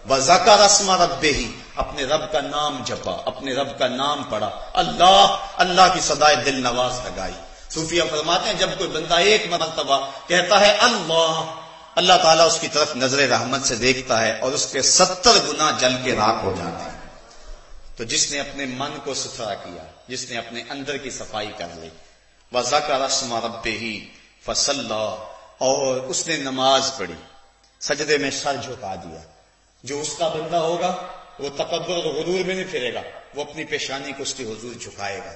A: وَذَكَرَ اسْمَ رَبِّهِ، اپنے رب کا نام جپا، اپنے رب کا نام پڑھا، اللہ اللہ کی صدائے دل نواز لگائی. صوفیہ فرماتے ہیں جب کوئی بندہ ایک مرتبہ کہتا ہے اللہ، اللہ تعالیٰ اس کی طرف نظر رحمت سے دیکھتا ہے اور اس کے 70 گناہ جل کے راکھ ہو جاتے ہیں. تو جس نے اپنے من کو ستھرا کیا، جس نے اپنے اندر کی صفائی کر لی، وَذَكَرَ اسْمَ رَبِّهِ فَصَلَّى، اور اس نے نماز پڑھی، سجدے میں سر جھکا دیا. جو اس کا بندہ ہوگا وہ تکبر اور غرور میں نہیں پھرے گا، وہ اپنی پیشانی کو اس کے حضور جھکائے گا.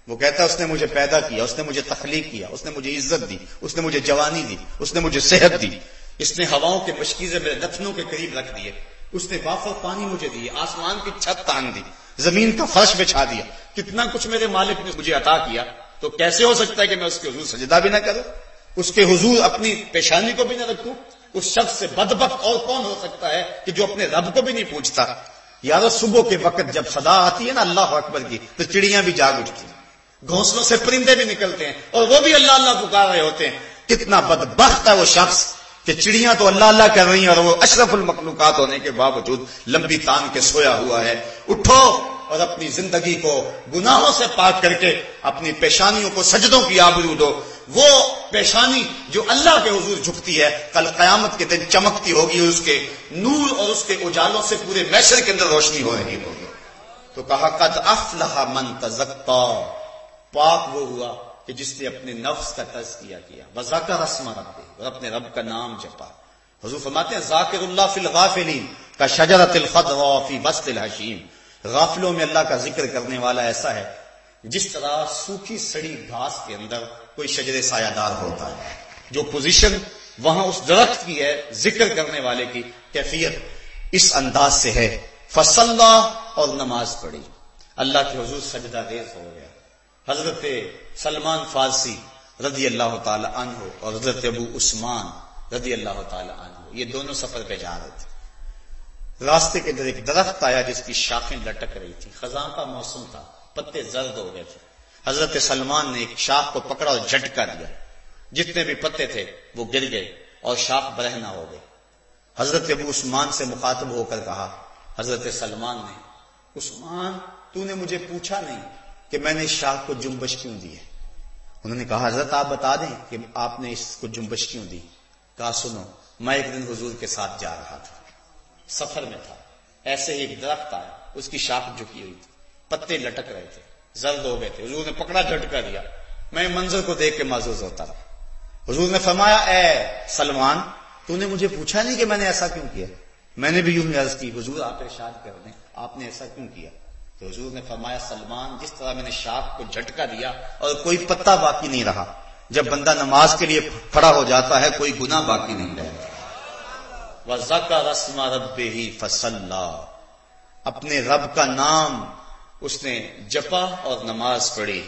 A: وہ کہتا ہے اس نے مجھے پیدا کیا، اس نے مجھے تخلیق کیا، اس نے مجھے عزت دی، اس نے مجھے جوانی دی، اس نے مجھے صحت دی، اس نے ہواؤں کے مشکیزے میرے نتنوں کے قریب رکھ دیے، اس نے وافر پانی مجھے دی، آسمان کی چھت تان دی، زمین کا فرش بچھا دیا، کتنا کچھ میرے مالک نے مجھے عطا کیا. تو کیسے ہو سکتا ہے کہ میں اس کے حضور سجدہ بھی نہ کروں، اس کے حضور اپنی پیشانی کو بھی نہ رکھوں؟ اس شخص سے بدبخت اور کون ہو سکتا ہے کہ جو اپنے رب کو بھی نہیں پوچھتا. یارو صبح کے وقت جب صدا آتی ہے نا اللہ اکبر کی، تو چڑیاں بھی جاگ اٹھتی ہیں، گھونسلوں سے پرندے بھی نکلتے ہیں اور وہ بھی اللہ اللہ پکار رہے ہوتے ہیں. کتنا بدبخت ہے وہ شخص کہ چڑیاں تو اللہ اللہ کر رہی ہیں اور وہ اشرف المخلوقات ہونے کے باوجود لمبی تان کے سویا ہوا ہے. اٹھو اور اپنی زندگی کو گناہوں سے پاک کر کے اپنی پیشانیوں کو سجدوں کی آبرو دو. وہ پیشانی جو اللہ کے حضور جھکتی ہے کل قیامت کے دن چمکتی ہوگی، اس کے نور اور اس کے اجالوں سے پورے محشر کے اندر روشنی ہو رہی ہوگی. تو کہا قد افلح من تزکا، پاک وہ ہوا کہ جس نے اپنے نفس کا تزکیہ کیا. وذکر اسم ربہ، اور اپنے رب کا نام جپا. حضور فرماتے ہیں ذاکر اللہ فی الغافلین کشجرۃ الخضراء فی وسط الحشیم، غافلوں میں اللہ کا ذکر کرنے والا ایسا ہے جس طرح سوکھی سڑی گھاس کے اندر کوئی شجر سایہ دار ہوتا ہے. جو پوزیشن وہاں اس درخت کی ہے ذکر کرنے والے کی کیفیت اس انداز سے ہے. فصلی، اور نماز پڑھی، اللہ کے حضور سجدہ ریز ہو گیا. حضرت سلمان فارسی رضی اللہ تعالی عنہ اور حضرت ابو عثمان رضی اللہ تعالی عنہ یہ دونوں سفر پہ جا رہے تھے. راستے کے اندر ایک درخت آیا جس کی شاخیں لٹک رہی تھی، خزاں کا موسم تھا، پتے زرد ہو گئے تھے. حضرت سلمان نے ایک شاخ کو پکڑا اور جھٹکا دیا، جتنے بھی پتے تھے وہ گر گئے اور شاخ برہنہ ہو گئے. حضرت ابو عثمان سے مخاطب ہو کر کہا حضرت سلمان نے، عثمان تو نے مجھے پوچھا نہیں کہ میں نے اس شاخ کو جنبش کیوں دی ہے. انہوں نے کہا حضرت آپ بتا دیں کہ آپ نے اس کو جنبش کیوں دی. کہا سنو، میں ایک دن حضور کے ساتھ جا رہا تھا، سفر میں تھا، ایسے ہی ایک درخت آیا، اس کی شاخ جھکی ہوئی تھی، پتے لٹک رہے تھے، زرد ہو گئے تھے. حضور نے پکڑا، جھٹکا دیا. میں منظر کو دیکھ کے معزوز ہوتا رہا. حضور نے فرمایا اے سلمان تو نے مجھے پوچھا نہیں کہ میں نے ایسا کیوں کیا. میں نے بھی یوں عرض کی حضور آپ ارشاد کر دیں آپ نے ایسا کیوں کیا. تو حضور نے فرمایا سلمان جس طرح میں نے شاخ کو جھٹکا دیا اور کوئی پتا باقی نہیں رہا، جب بندہ نماز کے لیے کھڑا ہو جاتا ہے کوئی گناہ باقی نہیں رہتا. وَذَكَرَ اسْمَ رَبِّهِ فَصَلَّى، اپنے رب کا نام اس نے جپا اور نماز پڑھی.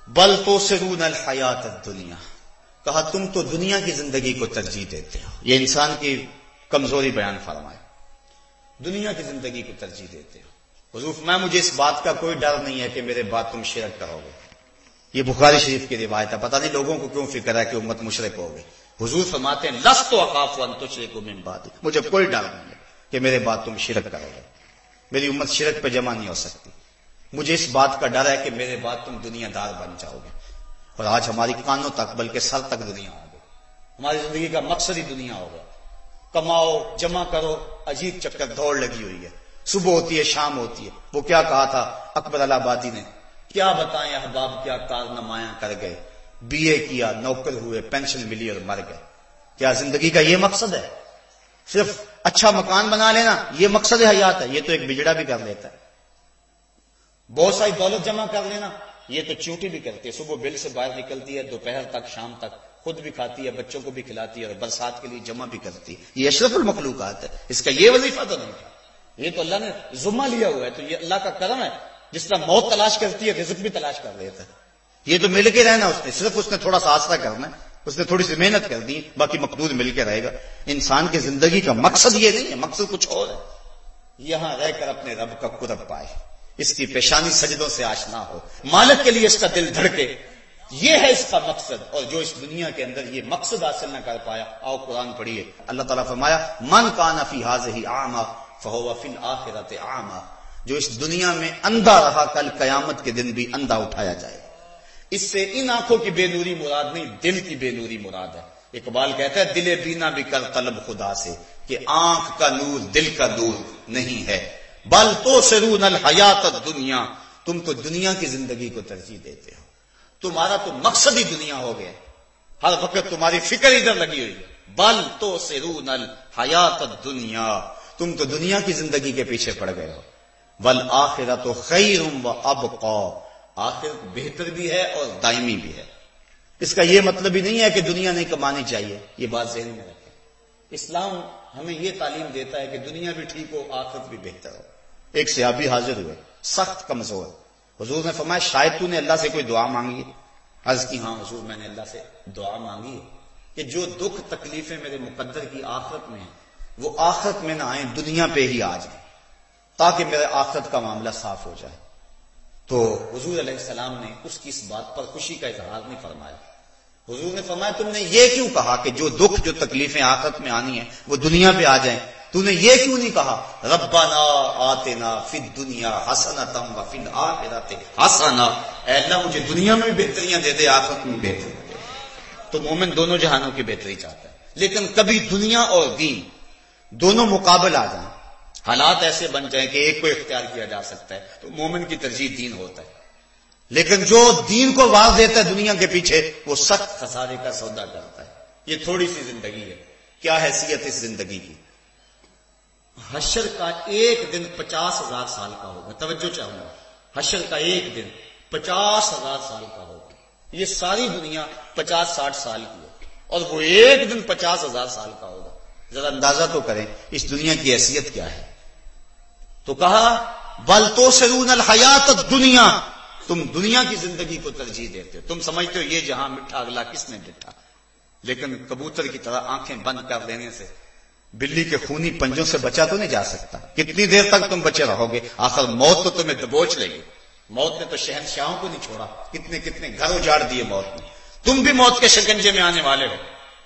A: بل تؤثرون الحیات الدنیا، کہا تم تو دنیا کی زندگی کو ترجیح دیتے ہو. یہ انسان کی کمزوری بیان فرمائے، دنیا کی زندگی کو ترجیح دیتے ہو. حضور میں مجھے اس بات کا کوئی ڈر نہیں ہے کہ میرے بعد تم شرک کرو گے. یہ بخاری شریف کی روایت ہے، پتہ نہیں لوگوں کو کیوں فکر ہے کہ امت مشرک ہو گئی. حضور فرماتے ہیں لست اخاف ان تشرکوا من بعدی، مجھے کوئی ڈر نہیں ہے کہ میرے بعد تم شرک کرو گے. میری امت شرک پہ جمع نہیں ہو سکتی. مجھے اس بات کا ڈر ہے کہ میرے بعد تم دنیا دار بن جاؤ گے. اور آج ہماری کانوں تک بلکہ سر تک دنیا ہو گئی. ہماری زندگی کا مقصد ہی دنیا ہو گیا. کماؤ، جمع کرو، عجیب چکر دوڑ لگی ہوئی ہے. صبح ہوتی ہے، شام ہوتی ہے. وہ کیا کہا تھا اکبر الہ آبادی نے، کیا بتائیں احباب کیا کارنامائیاں کر گئے، بی اے کیا، نوکر ہوئے، پینشن ملی اور مر گئے. کیا زندگی کا یہ مقصد ہے؟ صرف اچھا مکان بنا لینا یہ مقصد حیات ہے؟ یہ تو ایک بجڑا بھی کر لیتا ہے. بہت ساری دولت جمع کر لینا یہ تو چونٹی بھی کرتی ہے. صبح بل سے باہر نکلتی ہے، دوپہر تک، شام تک خود بھی کھاتی ہے، بچوں کو بھی کھلاتی ہے اور برسات کے لیے جمع بھی کرتی ہے. یہ اشرف المخلوقات ہے. اس کا یہ وظیفہ تو نہیں تھا. یہ تو اللہ نے ذمہ لیا ہوا ہے. تو یہ اللہ کا کرم ہے. جس طرح موت تلاش کرتی ہے رزق بھی تلاش کر لیتا ہے. یہ تو مل کے رہنا اس نے، صرف اس نے تھوڑا سا آسرا کرنا ہے، اس نے تھوڑی سی محنت کر دی، باقی مقدور مل کے رہے گا. انسان کی زندگی کا مقصد یہ نہیں ہے، مقصد کچھ اور ہے. یہاں رہ کر اپنے رب کا قرب پائے، اس کی پیشانی سجدوں سے آشنا ہو، مالک کے لیے اس کا دل دھڑکے، یہ ہے اس کا مقصد. اور جو اس دنیا کے اندر یہ مقصد حاصل نہ کر پایا، آؤ قرآن پڑھیے. اللہ تعالیٰ فرمایا من کان فی ھذہ اعمی فہو فی الآخرۃ اعمی. جو اس دنیا میں اندھا رہا کل قیامت کے دن بھی اندھا اٹھایا جائے. اس سے ان آنکھوں کی بے نوری مراد نہیں، دل کی بے نوری مراد ہے. اقبال کہتا ہے دل بینا بھی کر طلب خدا سے، کہ آنکھ کا نور دل کا نور نہیں ہے. بل توثرون الحیات الدنیا، تم تو دنیا کی زندگی کو ترجیح دیتے ہو، تمہارا تو مقصد ہی دنیا ہو گیا، ہر وقت تمہاری فکر ادھر لگی ہوئی ہے. بل توثرون الحیات الدنیا، تم تو دنیا کی زندگی کے پیچھے پڑ گئے ہو. والآخرۃ خیر وابقی، آخرت بہتر بھی ہے اور دائمی بھی ہے. اس کا یہ مطلب ہی نہیں ہے کہ دنیا نہیں کمانی چاہیے، یہ بات ذہن میں رکھیں. اسلام ہمیں یہ تعلیم دیتا ہے کہ دنیا بھی ٹھیک ہو، آخرت بھی بہتر ہو. ایک صحابی حاضر ہوئے سخت کمزور، حضور نے فرمایا شاید تو نے اللہ سے کوئی دعا مانگی؟ عرض کی ہاں حضور میں نے اللہ سے دعا مانگی ہے کہ جو دکھ تکلیفیں میرے مقدر کی آخرت میں ہیں وہ آخرت میں نہ آئیں، دنیا پہ ہی آ جائیں تاکہ میرے آخرت کا معاملہ صاف ہو جائے. تو حضور علیہ السلام نے اس کی اس بات پر خوشی کا اظہار نہیں فرمایا. حضور نے فرمایا تم نے یہ کیوں کہا کہ جو دکھ جو تکلیفیں آخرت میں آنی ہیں وہ دنیا پہ آ جائیں؟ تو نے یہ کیوں نہیں کہا ربنا آتنا فی الدنیا حسنۃ وفی الآخرۃ حسنۃ، اے اللہ مجھے دنیا میں بھی بہتریاں دے دے، آخرت میں بھی بہتری دے. تو مومن دونوں جہانوں کی بہتری چاہتا ہے، لیکن کبھی دنیا اور دین دونوں مقابل آ جائیں، حالات ایسے بن جائیں کہ ایک کو اختیار کیا جا سکتا ہے تو مومن کی ترجیح دین ہوتا ہے. لیکن جو دین کو واز دیتا ہے دنیا کے پیچھے وہ سخت خسارے کا سودا کرتا ہے. یہ تھوڑی سی زندگی ہے، کیا حیثیت اس زندگی کی؟ حشر کا ایک دن 50,000 سال کا ہوگا. توجہ چاہوں گا، حشر کا ایک دن 50,000 سال کا ہوگا. یہ ساری دنیا 50-60 سال کی ہے اور وہ ایک دن 50,000 سال کا ہوگا. ذرا اندازہ تو کریں اس دنیا کی حیثیت کیا ہے. تو کہا بل توثرون الحیات الدنیا، تم دنیا کی زندگی کو ترجیح دیتے ہو. تم سمجھتے ہو یہ جہاں مٹھا اگلا کس نے ڈٹھا، لیکن کبوتر کی طرح آنکھیں بند کر دینے سے بلی کے خونی پنجوں سے بچا تو نہیں جا سکتا. کتنی دیر تک تم بچے رہو گے؟ آخر موت تو تمہیں دبوچ لے گی. موت نے تو شہنشاہوں کو نہیں چھوڑا، کتنے کتنے گھر اجاڑ دیے موت نے. تم بھی موت کے شکنجے میں آنے والے ہو.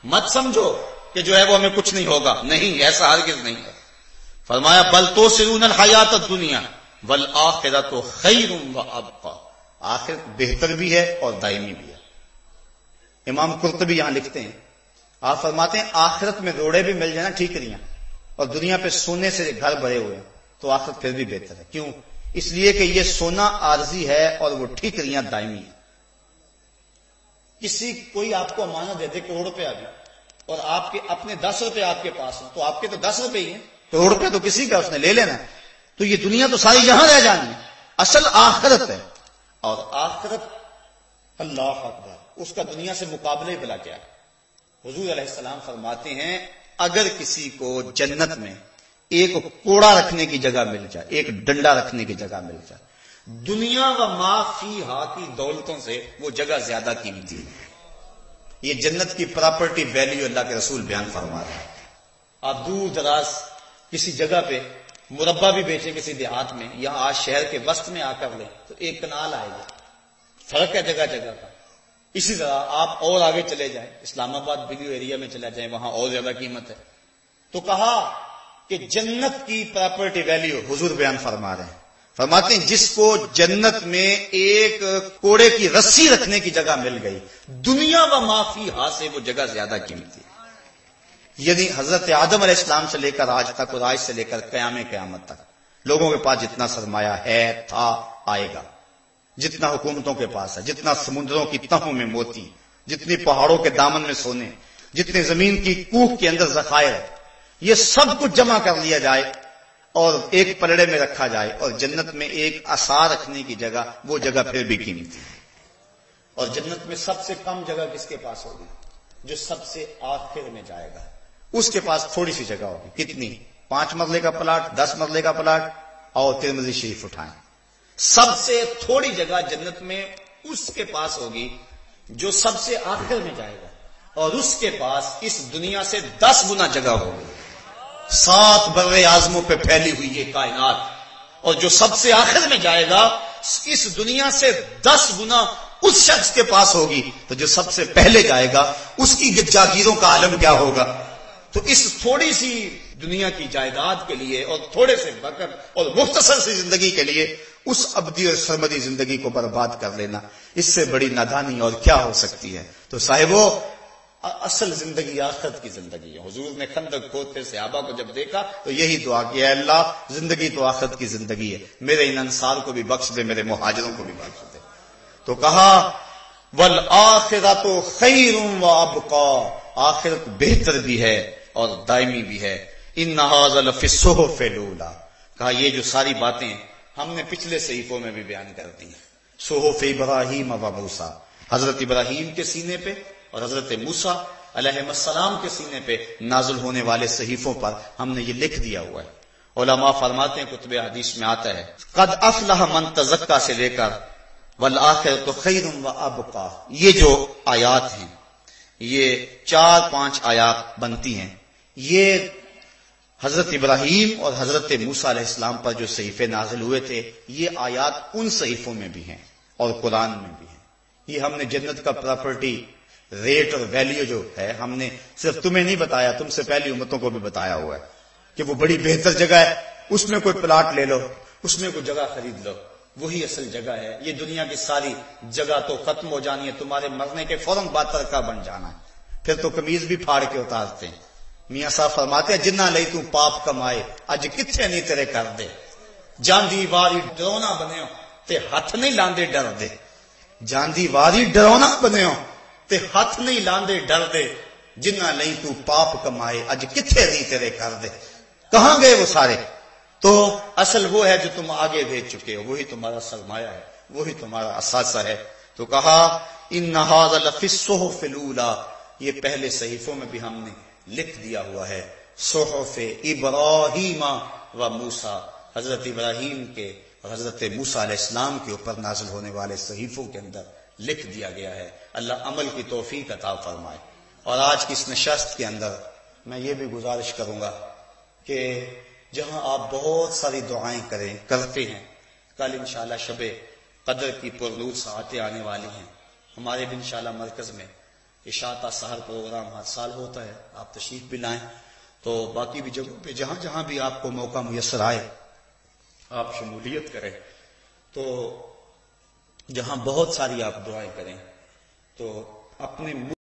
A: مت سمجھو کہ جو ہے وہ ہمیں کچھ نہیں ہوگا، نہیں، ایسا ہرگز نہیں ہے. فرمایا بل توثرون الحیات الدنیا والآخرۃ خیر وابقی، آخرت بہتر بھی ہے اور دائمی بھی ہے. امام قرطبی یہاں لکھتے ہیں، آپ فرماتے ہیں آخرت میں روڑے بھی مل جائیں نا ٹھیکریاں، اور دنیا پہ سونے سے گھر بھرے ہوئے ہیں تو آخرت پھر بھی بہتر ہے. کیوں؟ اس لیے کہ یہ سونا عارضی ہے اور وہ ٹھیکریاں دائمی ہیں. کوئی آپ کو امانت دے دے کروڑ روپے ابھی اور آپ کے اپنے 10 روپے آپ کے پاس ہیں تو آپ کے تو 10 روپے ہی ہیں، کروڑ روپے تو کسی کا اس نے لے لینا. تو یہ دنیا تو ساری یہاں رہ جانی ہے. اصل آخرت ہے، اور آخرت اللہ اکبر، اس کا دنیا سے مقابلہ بلا کیا ہے. حضور علیہ السلام فرماتے ہیں اگر کسی کو جنت میں ایک کوڑا رکھنے کی جگہ مل جائے، ایک ڈنڈا رکھنے کی جگہ مل جائے، دنیا و ما فیہا کی دولتوں سے وہ جگہ زیادہ قیمتی ہے. یہ جنت کی پراپرٹی ویلیو اللہ کے رسول بیان فرما رہے ہیں. آپ دور دراز کسی جگہ پہ مربع بھی بیچیں کسی دیہات میں، یہاں آج شہر کے وسط میں آ کر لیں تو ایک کنال آئے گا. فرق ہے جگہ جگہ کا. اسی طرح آپ اور آگے چلے جائیں، اسلام آباد ویلیو ایریا میں چلا جائیں، وہاں اور زیادہ قیمت ہے. تو کہا کہ جنت کی پراپرٹی ویلیو حضور بیان فرما رہے ہیں. فرماتے ہیں جس کو جنت میں ایک کوڑے کی رسی رکھنے کی جگہ مل گئی، دنیا و ما فیہا سے وہ جگہ زیادہ قیمتی ہے. یعنی حضرت آدم علیہ السلام سے لے کر آج تک اور آج سے لے کر قیامت تک لوگوں کے پاس جتنا سرمایہ ہے، تھا، آئے گا، جتنا حکومتوں کے پاس ہے، جتنا سمندروں کی تہوں میں موتی، جتنی پہاڑوں کے دامن میں سونے، جتنے زمین کی کوہ کے اندر ذخائر ہے، یہ سب کچھ جمع کر لیا جائے اور ایک پلڑے میں رکھا جائے اور جنت میں ایک عصا رکھنے کی جگہ، وہ جگہ پھر بھی قیمتی ہے. اور جنت میں سب سے کم جگہ کس کے پاس ہوگی؟ جو سب سے آخر میں جائے گا اس کے پاس تھوڑی سی جگہ ہوگی. کتنی؟ 5 مرلے کا پلاٹ، 10 مرلے کا پلاٹ. اور ترمذی شریف اٹھائیں، سب سے تھوڑی جگہ جنت میں اس کے پاس ہوگی جو سب سے آخر میں جائے گا، اور اس کے پاس اس دنیا سے 10 گنا جگہ ہوگی. 7 بر اعظموں پہ پھیلی ہوئی یہ کائنات، اور جو سب سے آخر میں جائے گا اس دنیا سے 10 گنا اس شخص کے پاس ہوگی، تو جو سب سے پہلے جائے گا اس کی جاگیروں کا عالم کیا ہوگا؟ تو اس تھوڑی سی دنیا کی جائیداد کے لیے اور تھوڑے سے برکت اور مختصر سی زندگی کے لیے اس ابدی اور سرمدی زندگی کو برباد کر لینا، اس سے بڑی نادانی اور کیا ہو سکتی ہے؟ تو صاحبو، اصل زندگی آخرت کی زندگی ہے۔ حضور نے خندق کھودتے صحابہ کو جب دیکھا تو یہی دعا کی، اے اللہ زندگی تو آخرت کی زندگی ہے، میرے ان انصار کو بھی بخش دے، میرے مہاجروں کو بھی بخش دے۔ تو کہا والآخرۃ خیر وابقا، آخرت بہتر بھی ہے اور دائمی بھی ہے۔ ان ھذا لفی الصحف الاولی، کہا یہ جو ساری باتیں ہم نے پچھلے صحیفوں میں بھی بیان کر دی ہیں، صحف ابراہیم و موسیٰ، حضرت ابراہیم کے سینے پہ اور حضرت موسیٰ علیہ السلام کے سینے پہ نازل ہونے والے صحیفوں پر ہم نے یہ لکھ دیا ہوا ہے۔ علماء فرماتے ہیں، کتب حدیث میں آتا ہے، قد افلح من تزکا سے لے کر والآخرۃ خیر وابقا، یہ جو آیات ہیں، یہ 4-5 آیات بنتی ہیں، یہ حضرت ابراہیم اور حضرت موسیٰ علیہ السلام پر جو صحیفے نازل ہوئے تھے، یہ آیات ان صحیفوں میں بھی ہیں اور قرآن میں بھی ہیں۔ یہ ہم نے جنت کا پراپرٹی ریٹ اور ویلیو جو ہے، ہم نے صرف تمہیں نہیں بتایا، تم سے پہلی امتوں کو بھی بتایا ہوا ہے کہ وہ بڑی بہتر جگہ ہے، اس میں کوئی پلاٹ لے لو، اس میں کوئی جگہ خرید لو، وہی اصل جگہ ہے۔ یہ دنیا کی ساری جگہ تو ختم ہو جانی ہے، تمہارے مرنے کے فوراً بعد ترکہ بن جانا ہے، پھر تو قمیض بھی پھاڑ کے اتارتے ہیں۔ میاں صاحب فرماتے ہیں، جنہ لئی تو پاپ کمائے اج کتھے نہیں تیرے کر دے، جاندی واری ڈرونا بنیو تے ہاتھ نہیں لاندے ڈر دے، جاندی واری ڈرونا بنیو تے ہاتھ نہیں لاندے ڈر دے، جنہ لئی تو پاپ کمائے اج کتھے نہیں تیرے کر دے۔ کہاں گئے وہ سارے؟ تو اصل وہ ہے جو تم آگے بھیج چکے ہو، وہی تمہارا سرمایہ ہے، وہی تمہارا اثاثہ ہے۔ تو کہا ان ھذا لفی الصحف الاولی، یہ پہلے صحیفوں میں بھی ہم نے لکھ دیا ہوا ہے، صحف ابراہیم و موسیٰ، حضرت ابراہیم کے اور حضرت موسیٰ علیہ السلام کے اوپر نازل ہونے والے صحیفوں کے اندر لکھ دیا گیا ہے۔ اللہ عمل کی توفیق عطا فرمائے۔ اور آج کی اس نشست کے اندر میں یہ بھی گزارش کروں گا کہ جہاں آپ بہت ساری دعائیں کرتے ہیں، کل انشاءاللہ شب قدر کی پرنور ساعتیں آنے والی ہیں، ہمارے بھی انشاءاللہ مرکز میں عشاء تا سحر پروگرام ہر سال ہوتا ہے، آپ تشریف بھی لائیں۔ تو باقی بھی جگہوں پہ جہاں جہاں بھی آپ کو موقع میسر آئے آپ شمولیت کریں، تو جہاں بہت ساری آپ دعائیں کریں، تو اپنے